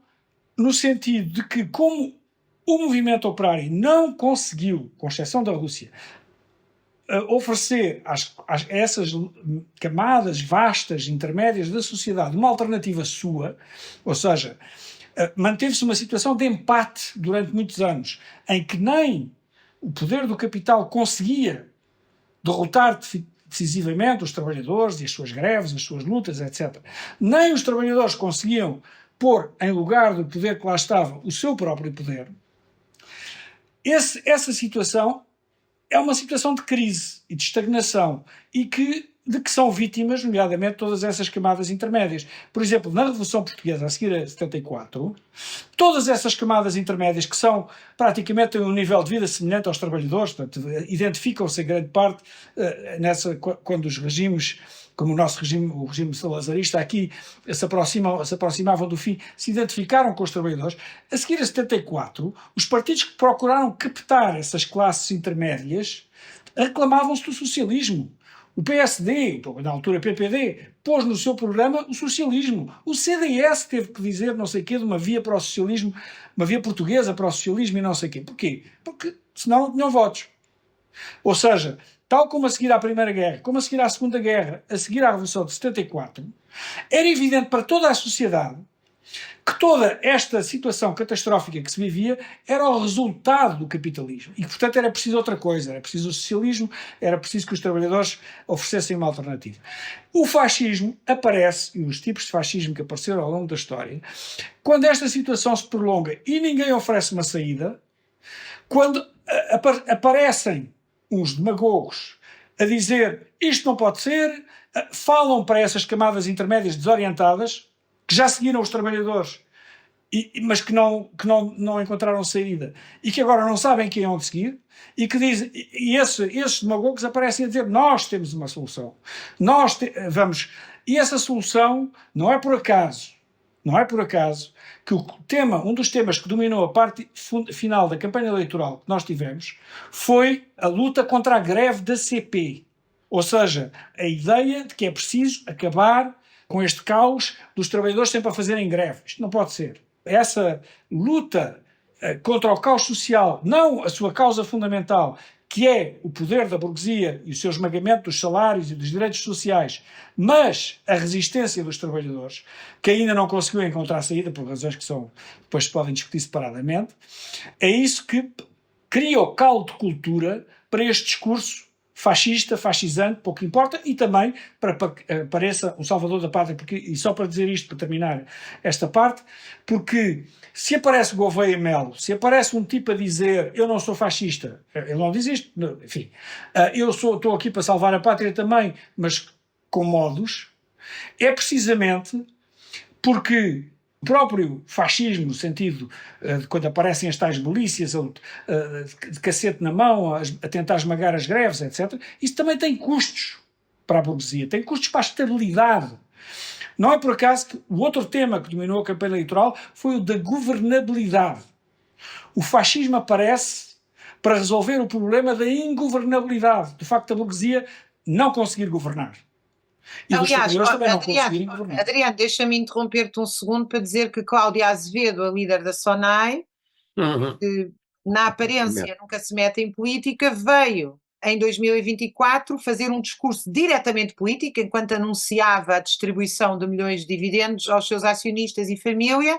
no sentido de que, como o movimento operário não conseguiu, com exceção da Rússia, oferecer a essas camadas vastas, intermédias da sociedade uma alternativa sua, ou seja, manteve-se uma situação de empate durante muitos anos, em que nem o poder do capital conseguia derrotar decisivamente os trabalhadores e as suas greves, as suas lutas, etc. Nem os trabalhadores conseguiam pôr em lugar do poder que lá estava o seu próprio poder. Essa situação é uma situação de crise e de estagnação e que de que são vítimas, nomeadamente todas essas camadas intermédias. Por exemplo, na Revolução Portuguesa, a seguir a 74, todas essas camadas intermédias que são praticamente um nível de vida semelhante aos trabalhadores, portanto, identificam-se em grande parte quando os regimes, como o nosso regime, o regime salazarista aqui, se aproximavam do fim, se identificaram com os trabalhadores. A seguir a 74, os partidos que procuraram captar essas classes intermédias reclamavam-se do socialismo. O PSD, na altura PPD, pôs no seu programa o socialismo. O CDS teve que dizer não sei o quê de uma via para o socialismo, uma via portuguesa para o socialismo e não sei o quê. Porquê? Porque senão não tinham votos. Ou seja, tal como a seguir à Primeira Guerra, como a seguir à Segunda Guerra, a seguir à Revolução de 74, era evidente para toda a sociedade que toda esta situação catastrófica que se vivia era o resultado do capitalismo e que, portanto, era preciso outra coisa, era preciso o socialismo, era preciso que os trabalhadores oferecessem uma alternativa. O fascismo aparece, e os tipos de fascismo que apareceram ao longo da história, quando esta situação se prolonga e ninguém oferece uma saída, quando aparecem uns demagogos a dizer isto não pode ser, falam para essas camadas intermédias desorientadas, que já seguiram os trabalhadores, mas que não encontraram saída, e que agora não sabem quem é onde seguir, e que dizem, esses demagogos aparecem a dizer, nós temos uma solução, e essa solução não é por acaso que um dos temas que dominou a parte final da campanha eleitoral que nós tivemos foi a luta contra a greve da CP, ou seja, a ideia de que é preciso acabar com este caos dos trabalhadores sempre a fazerem greve. Isto não pode ser. Essa luta contra o caos social, não a sua causa fundamental, que é o poder da burguesia e o seu esmagamento dos salários e dos direitos sociais, mas a resistência dos trabalhadores, que ainda não conseguiu encontrar saída, por razões que depois se podem discutir separadamente, é isso que cria o caldo de cultura para este discurso fascista, fascisante, pouco importa, e também para que pareça um salvador da pátria, e só para dizer isto, para terminar esta parte, porque se aparece o Gouveia e Melo, se aparece um tipo a dizer eu não sou fascista, ele não diz isto, enfim, eu estou aqui para salvar a pátria também, mas com modos, é precisamente porque o próprio fascismo, no sentido de quando aparecem as tais milícias de cacete na mão, a tentar esmagar as greves, etc., isso também tem custos para a burguesia, tem custos para a estabilidade. Não é por acaso que o outro tema que dominou a campanha eleitoral foi o da governabilidade. O fascismo aparece para resolver o problema da ingovernabilidade, do facto da burguesia não conseguir governar. E aliás, também não conseguirem governar. Adriano, deixa-me interromper-te um segundo para dizer que Cláudia Azevedo, a líder da SONAI, que na aparência nunca se mete em política, veio em 2024 fazer um discurso diretamente político, enquanto anunciava a distribuição de milhões de dividendos aos seus acionistas e família,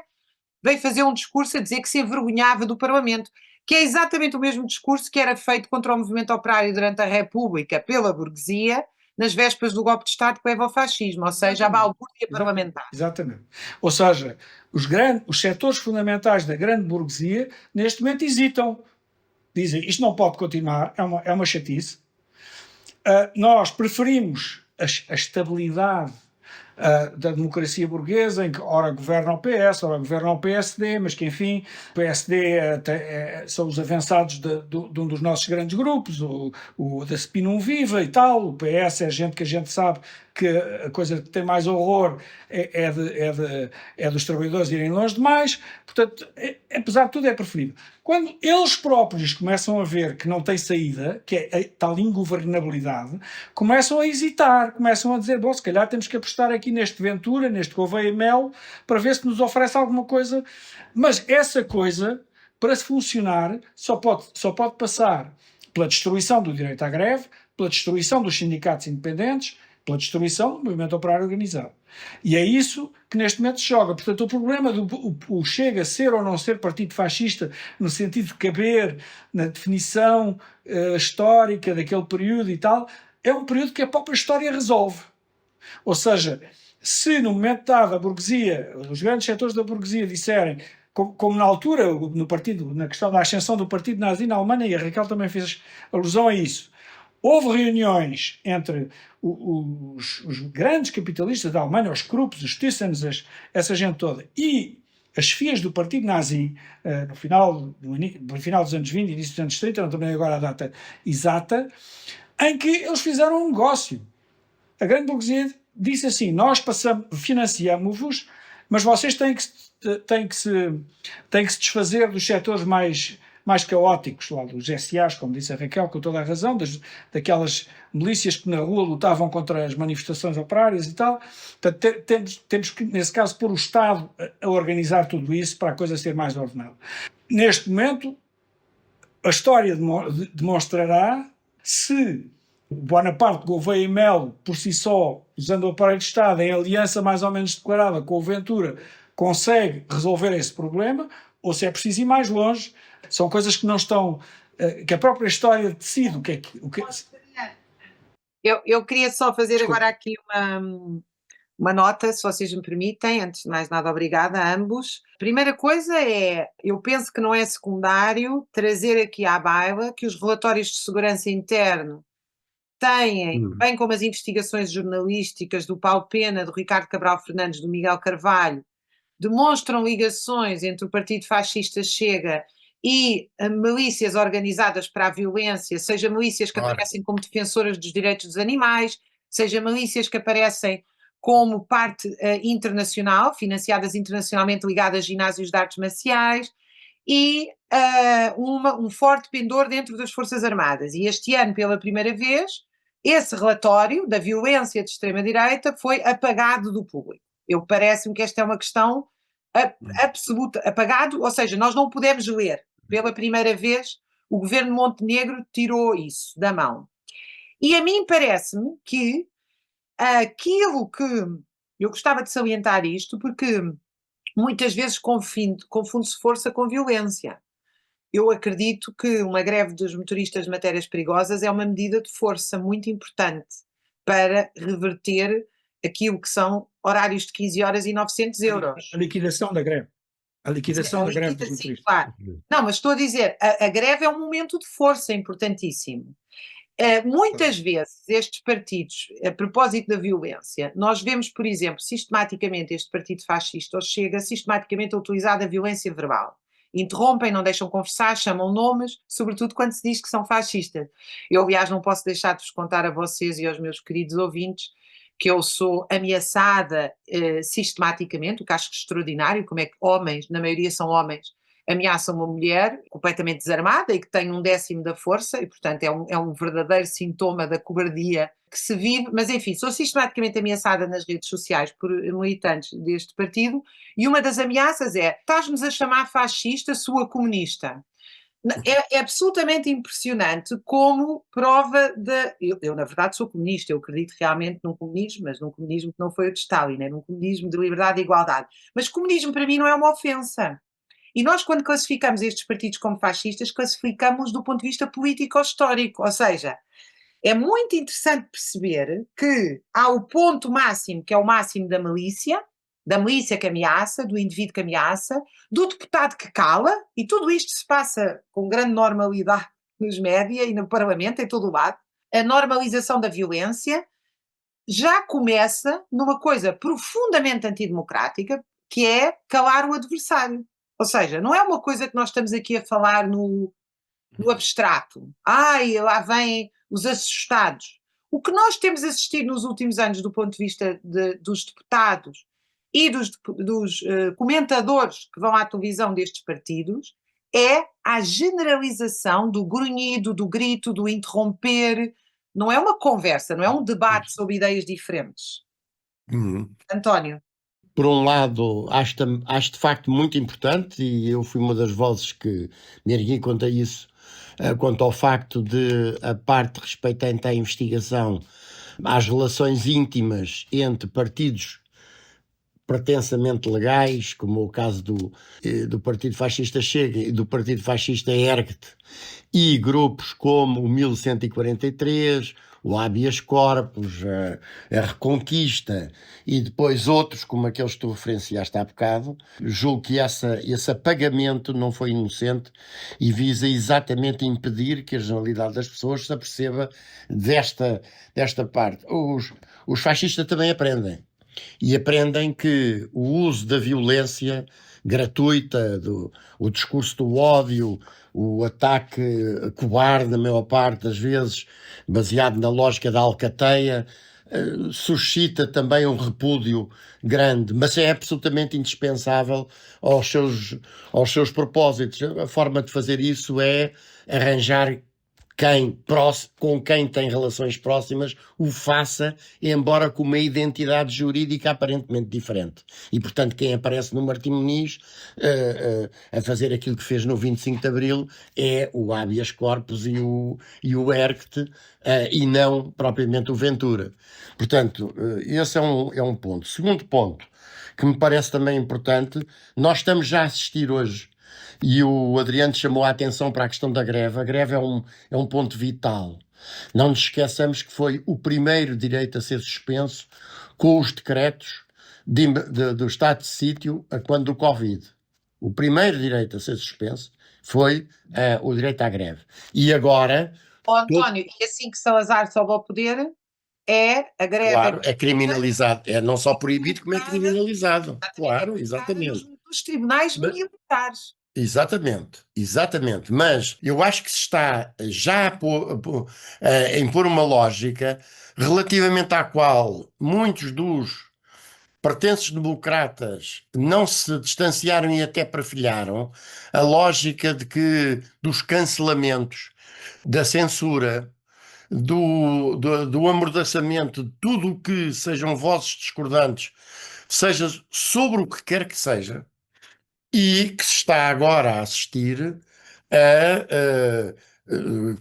veio fazer um discurso a dizer que se envergonhava do Parlamento, que é exatamente o mesmo discurso que era feito contra o movimento operário durante a República pela burguesia, nas vésperas do golpe de Estado que leva ao fascismo, ou seja, a balbúrdia parlamentar. Exatamente. Ou seja, os setores fundamentais da grande burguesia, neste momento hesitam. Dizem, isto não pode continuar, é uma chatice. Nós preferimos a estabilidade da democracia burguesa, em que ora governa o PS, ora governa o PSD, mas que enfim, o PSD são os avançados de um dos nossos grandes grupos, o da Spinum Viva e tal, o PS é gente que a gente sabe que a coisa que tem mais horror é dos trabalhadores irem longe demais, portanto, apesar de tudo é preferível. Quando eles próprios começam a ver que não tem saída, que é a tal ingovernabilidade, começam a hesitar, começam a dizer, bom, se calhar temos que apostar aqui neste Ventura, neste Gouveia e Melo, para ver se nos oferece alguma coisa, mas essa coisa, para se funcionar, só pode passar pela destruição do direito à greve, pela destruição dos sindicatos independentes, pela destruição do movimento operário organizado. E é isso que neste momento se joga. Portanto, o problema do Chega ser ou não ser partido fascista, no sentido de caber na definição histórica daquele período e tal, é um período que a própria história resolve. Ou seja, se no momento dado a burguesia, os grandes setores da burguesia disserem, como na altura, no partido, na questão da ascensão do partido nazi na Alemanha, e a Raquel também fez alusão a isso, Houve reuniões entre os grandes capitalistas da Alemanha, os Krupps, os Thyssens, essa gente toda, e as chefias do partido nazi, no final dos anos 20, início dos anos 30, não também agora a data exata, em que eles fizeram um negócio. A grande burguesia disse assim: nós financiamos-vos, mas vocês têm que se desfazer dos setores mais caóticos, lá dos SAs, como disse a Raquel, com toda a razão, daquelas milícias que na rua lutavam contra as manifestações operárias e tal. Portanto, temos que, nesse caso, pôr o Estado a organizar tudo isso para a coisa ser mais ordenada. Neste momento, a história demonstrará se Bonaparte, Gouveia e Melo, por si só, usando o aparelho de Estado, em aliança mais ou menos declarada com o Ventura, consegue resolver esse problema, ou se é preciso ir mais longe. São coisas que não estão, que a própria história decide o que. Eu queria só fazer Desculpa. agora aqui uma nota, se vocês me permitem. Antes de mais nada, obrigada a ambos. Primeira coisa é, eu penso que não é secundário trazer aqui à baila que os relatórios de segurança interno têm, bem como as investigações jornalísticas do Paulo Pena, do Ricardo Cabral Fernandes, do Miguel Carvalho, demonstram ligações entre o Partido Fascista Chega e milícias organizadas para a violência, seja milícias que aparecem como defensoras dos direitos dos animais, seja milícias que aparecem como parte internacional, financiadas internacionalmente, ligadas a ginásios de artes marciais, e um forte pendor dentro das Forças Armadas. E este ano, pela primeira vez, esse relatório da violência de extrema-direita foi apagado do público. Parece-me que esta é uma questão absoluta, apagado, ou seja, nós não podemos ler. Pela primeira vez, o governo de Montenegro tirou isso da mão. E a mim parece-me que aquilo que... Eu gostava de salientar isto, porque muitas vezes confunde-se força com violência. Eu acredito que uma greve dos motoristas de matérias perigosas é uma medida de força muito importante para reverter aquilo que são horários de 15 horas e 900 euros. A liquidação da greve. A liquidação da greve dos motoristas. Claro. Não, mas estou a dizer, a greve é um momento de força importantíssimo. Muitas vezes estes partidos, a propósito da violência, nós vemos, por exemplo, sistematicamente este partido fascista, ou Chega, sistematicamente a utilizar a violência verbal. Interrompem, não deixam conversar, chamam nomes, sobretudo quando se diz que são fascistas. Eu, aliás, não posso deixar de vos contar a vocês e aos meus queridos ouvintes que eu sou ameaçada sistematicamente, o que acho extraordinário, como é que homens, na maioria são homens, ameaçam uma mulher completamente desarmada e que tem 1/10 da força, e portanto é um verdadeiro sintoma da cobardia que se vive, mas enfim, sou sistematicamente ameaçada nas redes sociais por militantes deste partido, e uma das ameaças é: estás-nos a chamar fascista, sua comunista. É absolutamente impressionante como prova de... Eu, na verdade, sou comunista, eu acredito realmente num comunismo, mas num comunismo que não foi o de Stalin, num comunismo de liberdade e igualdade. Mas comunismo para mim não é uma ofensa. E nós, quando classificamos estes partidos como fascistas, classificamos do ponto de vista político-histórico, ou seja, é muito interessante perceber que há o ponto máximo, que é o máximo da milícia que ameaça, do indivíduo que ameaça, do deputado que cala, e tudo isto se passa com grande normalidade nos média e no Parlamento, em todo o lado. A normalização da violência já começa numa coisa profundamente antidemocrática, que é calar o adversário. Ou seja, não é uma coisa que nós estamos aqui a falar no abstrato. Lá vêm os assustados. O que nós temos assistido nos últimos anos do ponto de vista dos deputados e dos comentadores que vão à televisão destes partidos é a generalização do grunhido, do grito, do interromper. Não é uma conversa, não é um debate sobre ideias diferentes. António? Por um lado, acho de facto muito importante, e eu fui uma das vozes que me ergui contra isso, quanto ao facto de a parte respeitante à investigação, às relações íntimas entre partidos pretensamente legais, como o caso do Partido Fascista Chega e do Partido Fascista Ergt, e grupos como o 1143, o habeas corpus, a reconquista e depois outros, como aqueles que tu referenciaste há bocado, julgo que esse apagamento não foi inocente e visa exatamente impedir que a generalidade das pessoas se aperceba desta parte. Os fascistas também aprendem. E aprendem que o uso da violência gratuita, o discurso do ódio, o ataque cobarde, na maior parte das vezes, baseado na lógica da alcateia, suscita também um repúdio grande, mas é absolutamente indispensável aos seus propósitos. A forma de fazer isso é arranjar com quem tem relações próximas o faça, embora com uma identidade jurídica aparentemente diferente. E, portanto, quem aparece no Martim Muniz a fazer aquilo que fez no 25 de Abril é o habeas corpus e o ERCT, e não propriamente o Ventura. Portanto, esse é um ponto. Segundo ponto, que me parece também importante, nós estamos já a assistir hoje, e o Adriano chamou a atenção para a questão da greve. A greve é um ponto vital. Não nos esqueçamos que foi o primeiro direito a ser suspenso com os decretos do estado de sítio quando do Covid. O primeiro direito a ser suspenso foi o direito à greve. E agora... António, e assim que Salazar sobe ao poder, a greve... Claro, é criminalizado. É não só proibido, como é criminalizado. Claro, exatamente. Dos tribunais militares. Exatamente. Mas eu acho que se está já a impor uma lógica relativamente à qual muitos dos pertences democratas não se distanciaram e até perfilharam a lógica dos cancelamentos, da censura, do amordaçamento de tudo o que sejam vozes discordantes, seja sobre o que quer que seja, e que se está agora a assistir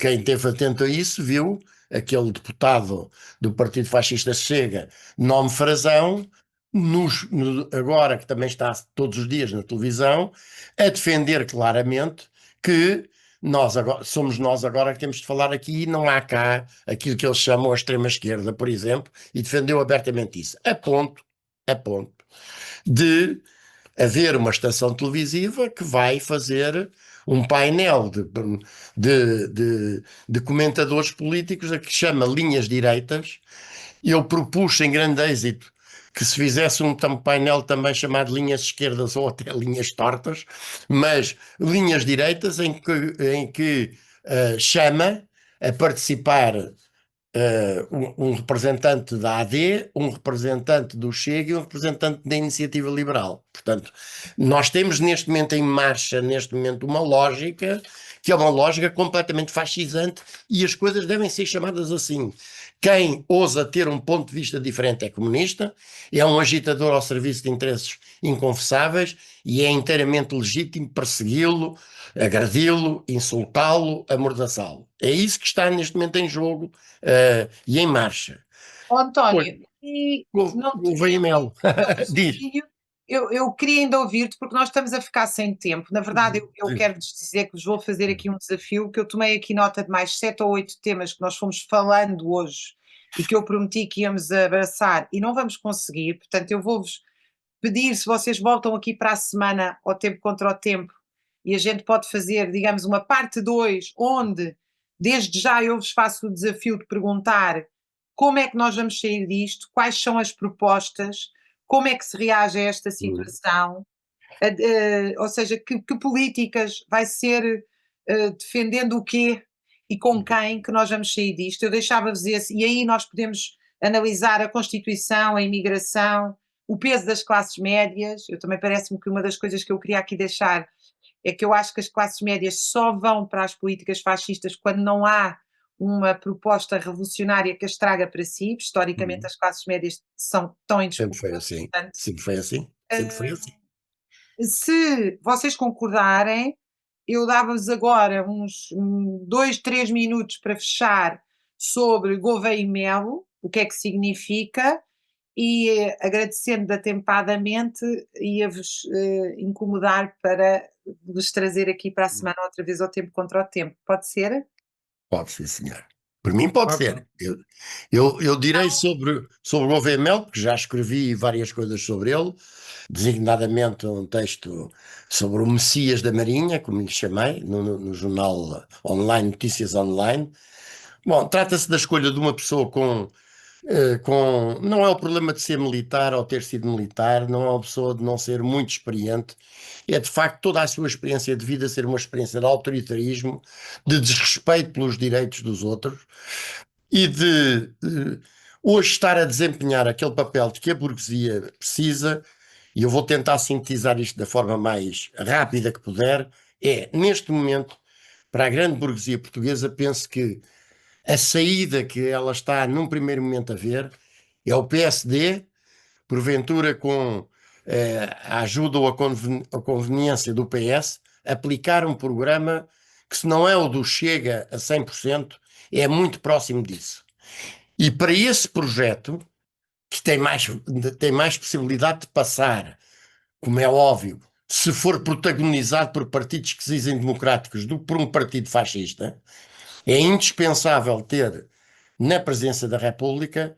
quem esteve atento a isso viu aquele deputado do Partido Fascista Chega, Nome Frazão, agora que também está todos os dias na televisão, a defender claramente que somos nós agora que temos de falar aqui e não há cá aquilo que eles chamam a extrema-esquerda, por exemplo, e defendeu abertamente isso, a ponto de haver uma estação televisiva que vai fazer um painel de comentadores políticos a que chama Linhas Direitas. Eu propus em grande êxito que se fizesse um painel também chamado Linhas Esquerdas ou até Linhas Tortas, mas Linhas Direitas em que chama a participar um representante da AD, um representante do Chega e um representante da Iniciativa Liberal. Portanto, nós temos neste momento em marcha, uma lógica que é uma lógica completamente fascisante e as coisas devem ser chamadas assim. Quem ousa ter um ponto de vista diferente é comunista, é um agitador ao serviço de interesses inconfessáveis e é inteiramente legítimo persegui-lo, agredi-lo, insultá-lo, amordaçá-lo. É isso que está neste momento em jogo e em marcha. António, O Veimel diz. Eu queria ainda ouvir-te, porque nós estamos a ficar sem tempo. Na verdade, eu quero-vos dizer que vos vou fazer aqui um desafio, que eu tomei aqui nota de mais 7 ou 8 temas que nós fomos falando hoje e que eu prometi que íamos abraçar e não vamos conseguir. Portanto, eu vou-vos pedir, se vocês voltam aqui para a semana ao Tempo contra o Tempo, e a gente pode fazer, digamos, uma parte 2, onde, desde já, eu vos faço o desafio de perguntar como é que nós vamos sair disto, quais são as propostas, como é que se reage a esta situação, ou seja, que políticas vai ser defendendo o quê e com quem que nós vamos sair disto. Eu deixava-vos esse, e aí nós podemos analisar a Constituição, a imigração, o peso das classes médias. Eu também parece-me que uma das coisas que eu queria aqui deixar é que eu acho que as classes médias só vão para as políticas fascistas quando não há uma proposta revolucionária que as traga para si. Historicamente, as classes médias são tão indiscutíveis. Sempre foi assim. Se vocês concordarem, eu dava-vos agora uns 2, 3 minutos para fechar sobre Gouveia e Melo, o que é que significa, e agradecendo atempadamente, ia-vos incomodar para vos trazer aqui para a semana outra vez ao Tempo contra o Tempo. Pode ser? Pode ser, senhor. Por mim pode Ok. ser. Eu direi sobre o Gouveia Mel, porque já escrevi várias coisas sobre ele, designadamente um texto sobre o Messias da Marinha, como lhe chamei, no jornal online, Notícias Online. Bom, trata-se da escolha de uma pessoa não é o problema de ser militar ou ter sido militar, não é uma pessoa de não ser muito experiente, é de facto toda a sua experiência de vida ser uma experiência de autoritarismo, de desrespeito pelos direitos dos outros e de hoje estar a desempenhar aquele papel de que a burguesia precisa, e eu vou tentar sintetizar isto da forma mais rápida que puder, neste momento, para a grande burguesia portuguesa, penso que a saída que ela está num primeiro momento a ver é o PSD, porventura com a ajuda ou a conveniência do PS, aplicar um programa que, se não é o do Chega a 100%, é muito próximo disso. E para esse projeto, que tem mais possibilidade de passar, como é óbvio, se for protagonizado por partidos que se dizem democráticos do que por um partido fascista, é indispensável ter na presidência da República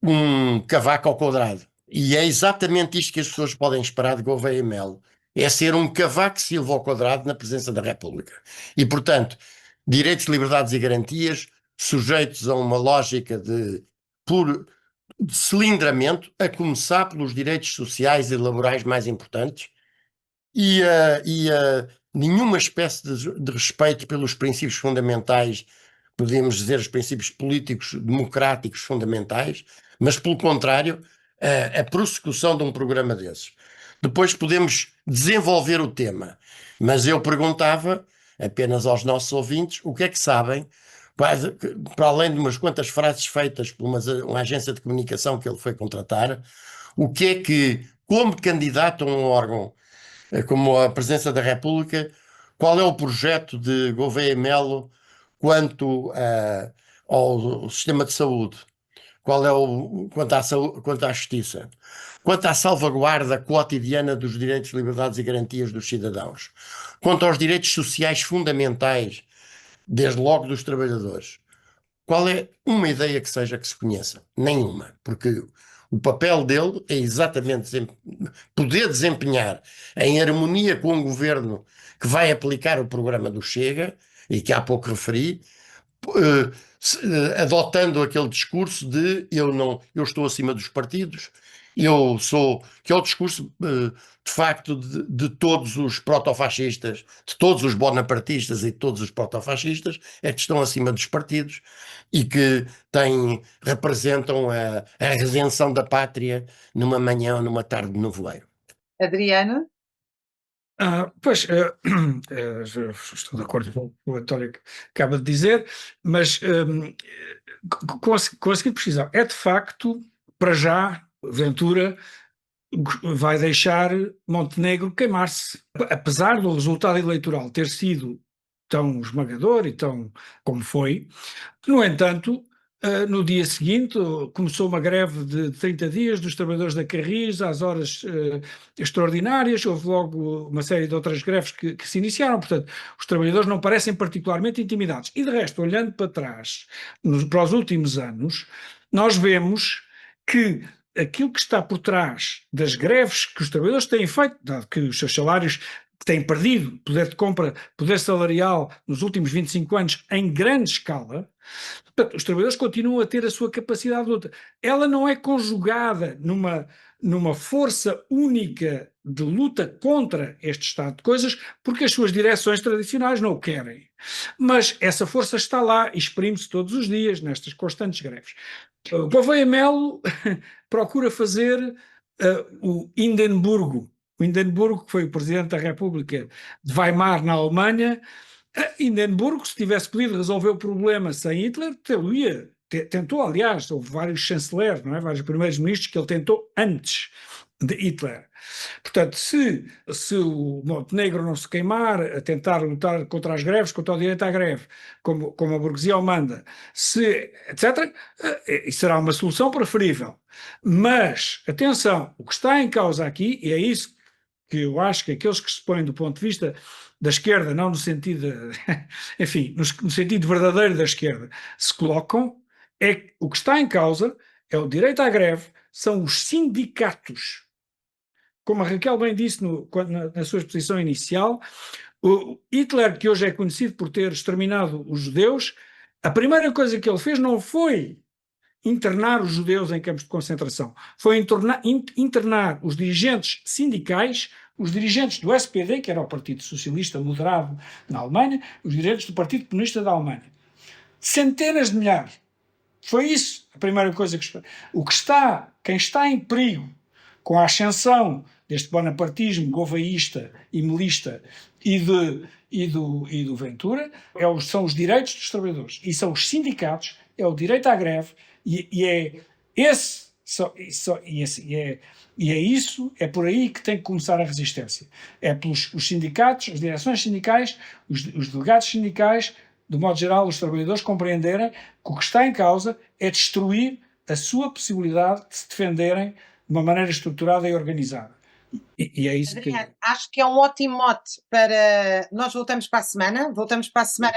um cavaco ao quadrado. E é exatamente isto que as pessoas podem esperar de Gouveia Melo. É ser um cavaco Silva ao quadrado na presidência da República. E, portanto, direitos, liberdades e garantias sujeitos a uma lógica de cilindramento, a começar pelos direitos sociais e laborais mais importantes e nenhuma espécie de respeito pelos princípios fundamentais, podemos dizer os princípios políticos democráticos fundamentais, mas pelo contrário, a prossecução de um programa desses. Depois podemos desenvolver o tema, mas eu perguntava apenas aos nossos ouvintes o que é que sabem, para além de umas quantas frases feitas por uma agência de comunicação que ele foi contratar, o que é que, como candidato a um órgão como a presidência da República, qual é o projeto de Gouveia Melo quanto ao sistema de saúde? Quanto à justiça? Quanto à salvaguarda cotidiana dos direitos, liberdades e garantias dos cidadãos? Quanto aos direitos sociais fundamentais, desde logo dos trabalhadores? Qual é uma ideia que seja que se conheça? Nenhuma, porque o papel dele é exatamente poder desempenhar em harmonia com um governo que vai aplicar o programa do Chega, e que há pouco referi, adotando aquele discurso de eu estou acima dos partidos, que é o discurso de facto de todos os protofascistas, de todos os bonapartistas e de todos os protofascistas, é que estão acima dos partidos e que representam a redenção da pátria numa manhã ou numa tarde de nevoeiro. Adriano? Pois, estou de acordo com o que o António acaba de dizer, mas com a seguinte precisão, é de facto, para já, Ventura vai deixar Montenegro queimar-se, apesar do resultado eleitoral ter sido tão esmagador e tão como foi. No entanto, no dia seguinte começou uma greve de 30 dias dos trabalhadores da Carris às horas extraordinárias, houve logo uma série de outras greves que se iniciaram, portanto os trabalhadores não parecem particularmente intimidados. E de resto, olhando para trás, para os últimos anos, nós vemos que aquilo que está por trás das greves que os trabalhadores têm feito, dado que os seus salários têm perdido poder de compra, poder salarial nos últimos 25 anos em grande escala, portanto, os trabalhadores continuam a ter a sua capacidade de luta. Ela não é conjugada numa força única de luta contra este estado de coisas, porque as suas direções tradicionais não o querem. Mas essa força está lá e exprime-se todos os dias nestas constantes greves. Gouveia Melo procura fazer o Hindenburgo. O Hindenburgo, que foi o presidente da República de Weimar, na Alemanha. Hindenburgo, se tivesse podido resolver o problema sem Hitler, tentou, aliás, houve vários chanceleres, não é? Vários primeiros ministros que ele tentou antes de Hitler. Portanto, se o Montenegro não se queimar a tentar lutar contra as greves, contra o direito à greve, como a burguesia o manda, etc., isso será uma solução preferível. Mas, atenção, o que está em causa aqui, e é isso que eu acho que aqueles que se põem do ponto de vista da esquerda, não no sentido, enfim, no sentido verdadeiro da esquerda, se colocam, é o que está em causa é o direito à greve, são os sindicatos. Como a Raquel bem disse na sua exposição inicial, o Hitler, que hoje é conhecido por ter exterminado os judeus, a primeira coisa que ele fez não foi internar os judeus em campos de concentração, foi internar os dirigentes sindicais, os dirigentes do SPD, que era o Partido Socialista Moderado na Alemanha, os dirigentes do Partido Comunista da Alemanha. Centenas de milhares. Foi isso a primeira coisa que... Quem está em perigo com a ascensão deste bonapartismo gouveísta e melista e do Ventura são os direitos dos trabalhadores e são os sindicatos, é o direito à greve é por aí que tem que começar a resistência. É pelos os sindicatos, as direções sindicais, os delegados sindicais, de modo geral, os trabalhadores compreenderem que o que está em causa é destruir a sua possibilidade de se defenderem de uma maneira estruturada e organizada. E é isso. Adriano, acho que é um ótimo mote para... Nós voltamos para a semana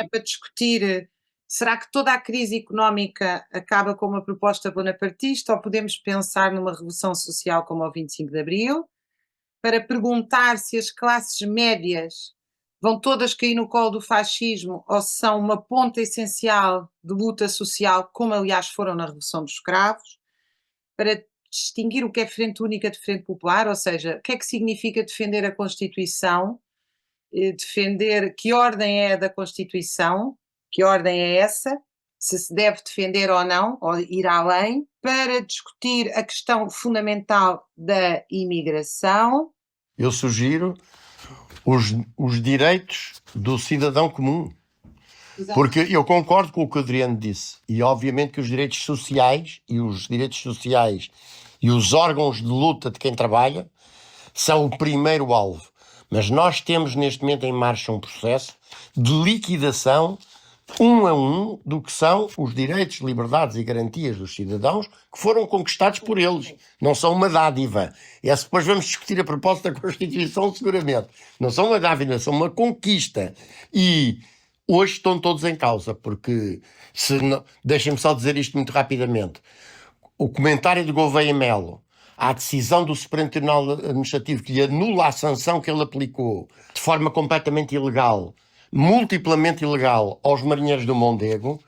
para discutir, será que toda a crise económica acaba com uma proposta bonapartista ou podemos pensar numa revolução social como o 25 de Abril? Para perguntar se as classes médias vão todas cair no colo do fascismo ou se são uma ponta essencial de luta social, como aliás foram na Revolução dos Escravos? Para distinguir o que é frente única de frente popular, ou seja, o que é que significa defender a Constituição, defender que ordem é a da Constituição, que ordem é essa, se deve defender ou não, ou ir além, para discutir a questão fundamental da imigração. Eu sugiro os direitos do cidadão comum. Exato. Porque eu concordo com o que o Adriano disse, e obviamente que os direitos sociais e os órgãos de luta de quem trabalha são o primeiro alvo. Mas nós temos neste momento em marcha um processo de liquidação um a um do que são os direitos, liberdades e garantias dos cidadãos que foram conquistados por eles. Não são uma dádiva. Essa depois vamos discutir a proposta da Constituição seguramente. Não são uma dádiva, são uma conquista. E hoje estão todos em causa, porque, deixem-me só dizer isto muito rapidamente, o comentário de Gouveia Melo à decisão do Supremo Tribunal Administrativo que lhe anula a sanção que ele aplicou de forma completamente ilegal, multiplamente ilegal, aos marinheiros do Mondego,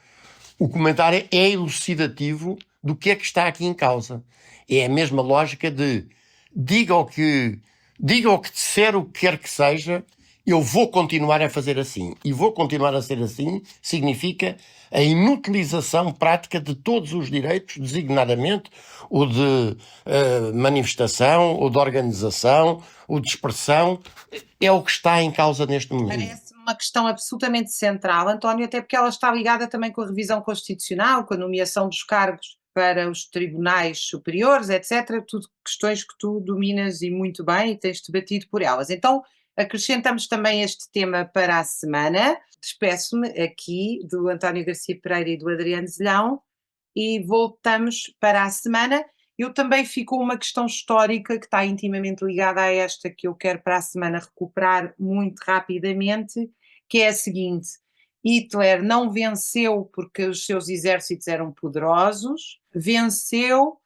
o comentário é elucidativo do que é que está aqui em causa. É a mesma lógica de diga o que disser, o que quer que seja, eu vou continuar a fazer assim. E vou continuar a ser assim significa a inutilização prática de todos os direitos, designadamente o de manifestação, o de organização, o de expressão. É o que está em causa neste momento. Parece uma questão absolutamente central, António, até porque ela está ligada também com a revisão constitucional, com a nomeação dos cargos para os tribunais superiores, etc. Tudo questões que tu dominas e muito bem e tens debatido por elas. Então, acrescentamos também este tema para a semana. Despeço-me aqui do António Garcia Pereira e do Adriano Zelhão e voltamos para a semana. Eu também ficou uma questão histórica que está intimamente ligada a esta que eu quero para a semana recuperar muito rapidamente, que é a seguinte: Hitler não venceu porque os seus exércitos eram poderosos, venceu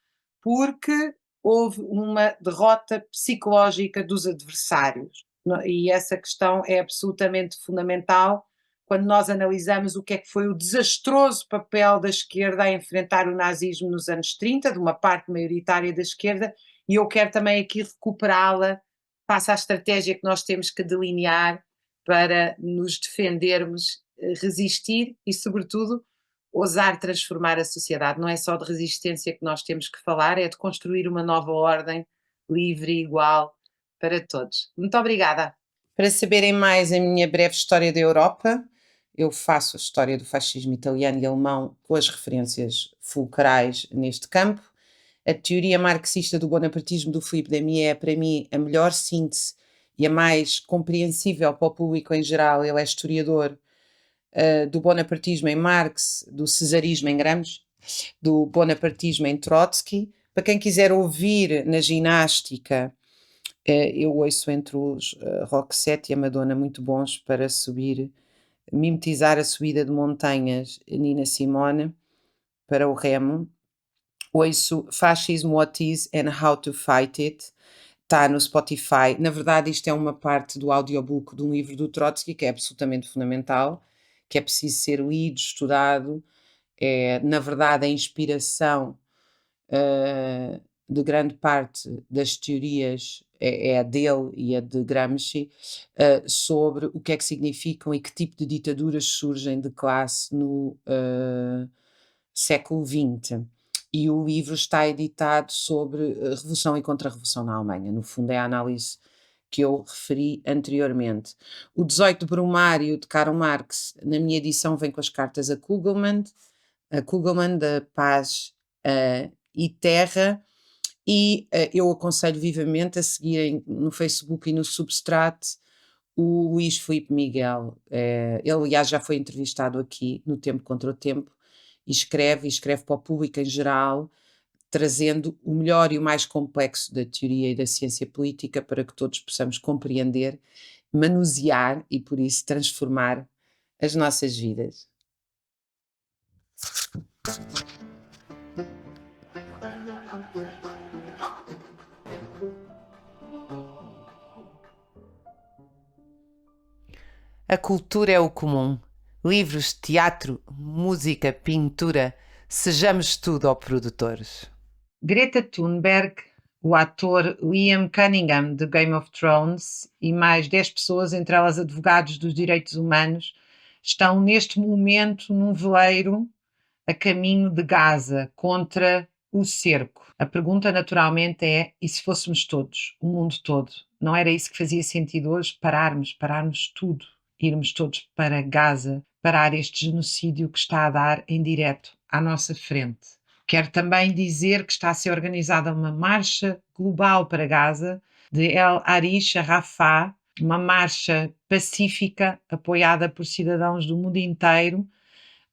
porque houve uma derrota psicológica dos adversários. E essa questão é absolutamente fundamental quando nós analisamos o que é que foi o desastroso papel da esquerda a enfrentar o nazismo nos anos 30, de uma parte maioritária da esquerda, e eu quero também aqui recuperá-la face à estratégia que nós temos que delinear para nos defendermos, resistir e, sobretudo, ousar transformar a sociedade. Não é só de resistência que nós temos que falar, é de construir uma nova ordem livre e igual para todos. Muito obrigada. Para saberem mais a minha breve história da Europa, eu faço a história do fascismo italiano e alemão com as referências fulcrais neste campo. A teoria marxista do bonapartismo do Philippe Damier é, para mim, a melhor síntese e a mais compreensível para o público em geral. Ele é historiador do bonapartismo em Marx, do cesarismo em Gramsci, do bonapartismo em Trotsky. Para quem quiser ouvir na ginástica Eu ouço entre os Roxette e a Madonna muito bons para subir, mimetizar a subida de montanhas, Nina Simone, para o remo. Ouço Fascism, What Is and How to Fight It, está no Spotify. Na verdade, isto é uma parte do audiobook de um livro do Trotsky que é absolutamente fundamental, que é preciso ser lido, estudado. Na verdade, a inspiração de grande parte das teorias é a dele e a de Gramsci, sobre o que é que significam e que tipo de ditaduras surgem de classe no século XX. E o livro está editado sobre Revolução e Contra-Revolução na Alemanha. No fundo, é a análise que eu referi anteriormente. O 18 de Brumário, de Karl Marx, na minha edição, vem com as cartas a Kugelmann da Paz e Terra, e eu aconselho vivamente a seguirem no Facebook e no Substrat o Luís Filipe Miguel. Ele, aliás, já foi entrevistado aqui no Tempo Contra o Tempo, e escreve para o público em geral, trazendo o melhor e o mais complexo da teoria e da ciência política para que todos possamos compreender, manusear e, por isso, transformar as nossas vidas. A cultura é o comum. Livros, teatro, música, pintura, sejamos tudo, ó produtores. Greta Thunberg, o ator Liam Cunningham de Game of Thrones e mais 10 pessoas, entre elas advogados dos direitos humanos, estão neste momento num veleiro a caminho de Gaza contra o cerco. A pergunta naturalmente é: e se fôssemos todos, o mundo todo? Não era isso que fazia sentido hoje? Pararmos tudo, irmos todos para Gaza, parar este genocídio que está a dar em direto à nossa frente. Quero também dizer que está a ser organizada uma marcha global para Gaza, de El Arish a Rafah, uma marcha pacífica apoiada por cidadãos do mundo inteiro,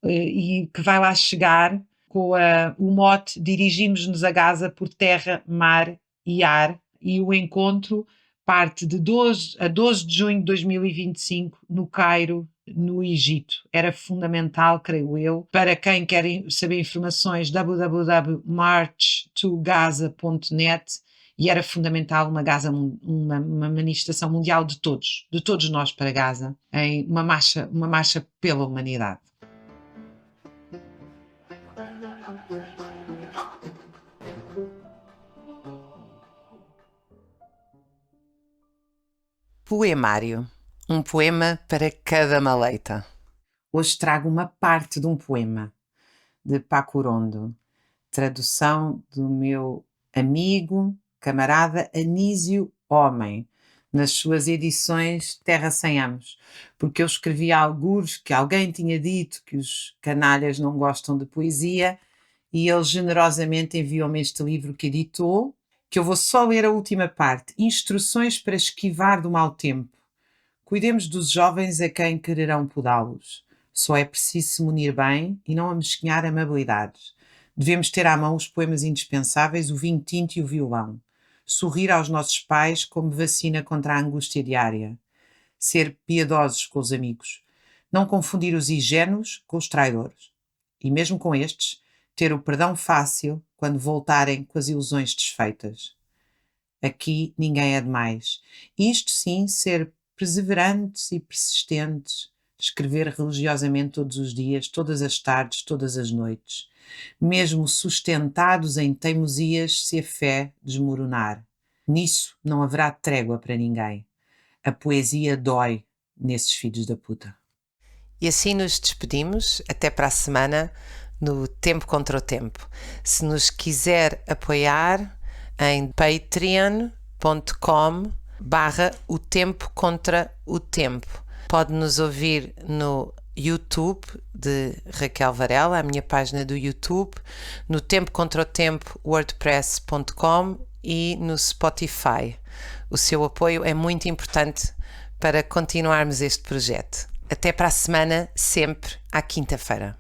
e que vai lá chegar com o mote Dirigimos-nos a Gaza por terra, mar e ar, e o encontro parte de 12 a 12 de junho de 2025 no Cairo, no Egito. Era fundamental, creio eu, para quem quer saber informações, www.marchtogaza.net, e era fundamental uma manifestação mundial de todos nós para Gaza, em uma marcha pela humanidade. Poemário. Um poema para cada maleita. Hoje trago uma parte de um poema de Paco Rondo, tradução do meu amigo, camarada Anísio Homem, nas suas edições Terra Sem Amos, porque eu escrevi algures que alguém tinha dito que os canalhas não gostam de poesia, e ele generosamente enviou-me este livro que editou, que eu vou só ler a última parte. Instruções para esquivar do mau tempo. Cuidemos dos jovens a quem quererão podá-los. Só é preciso se munir bem e não amesquinhar amabilidades. Devemos ter à mão os poemas indispensáveis, o vinho tinto e o violão. Sorrir aos nossos pais como vacina contra a angústia diária. Ser piedosos com os amigos. Não confundir os ingênuos com os traidores. E mesmo com estes, ter o perdão fácil quando voltarem com as ilusões desfeitas. Aqui ninguém é demais. Isto sim, ser perseverantes e persistentes, escrever religiosamente todos os dias, todas as tardes, todas as noites, mesmo sustentados em teimosias se a fé desmoronar. Nisso não haverá trégua para ninguém. A poesia dói nesses filhos da puta. E assim nos despedimos, até para a semana, no Tempo Contra o Tempo. Se nos quiser apoiar, em patreon.com/o Tempo Contra o Tempo. Pode nos ouvir no YouTube de Raquel Varela, a minha página do YouTube, no Tempo Contra o Tempo wordpress.com e no Spotify. O seu apoio é muito importante para continuarmos este projeto. Até para a semana, sempre à quinta-feira.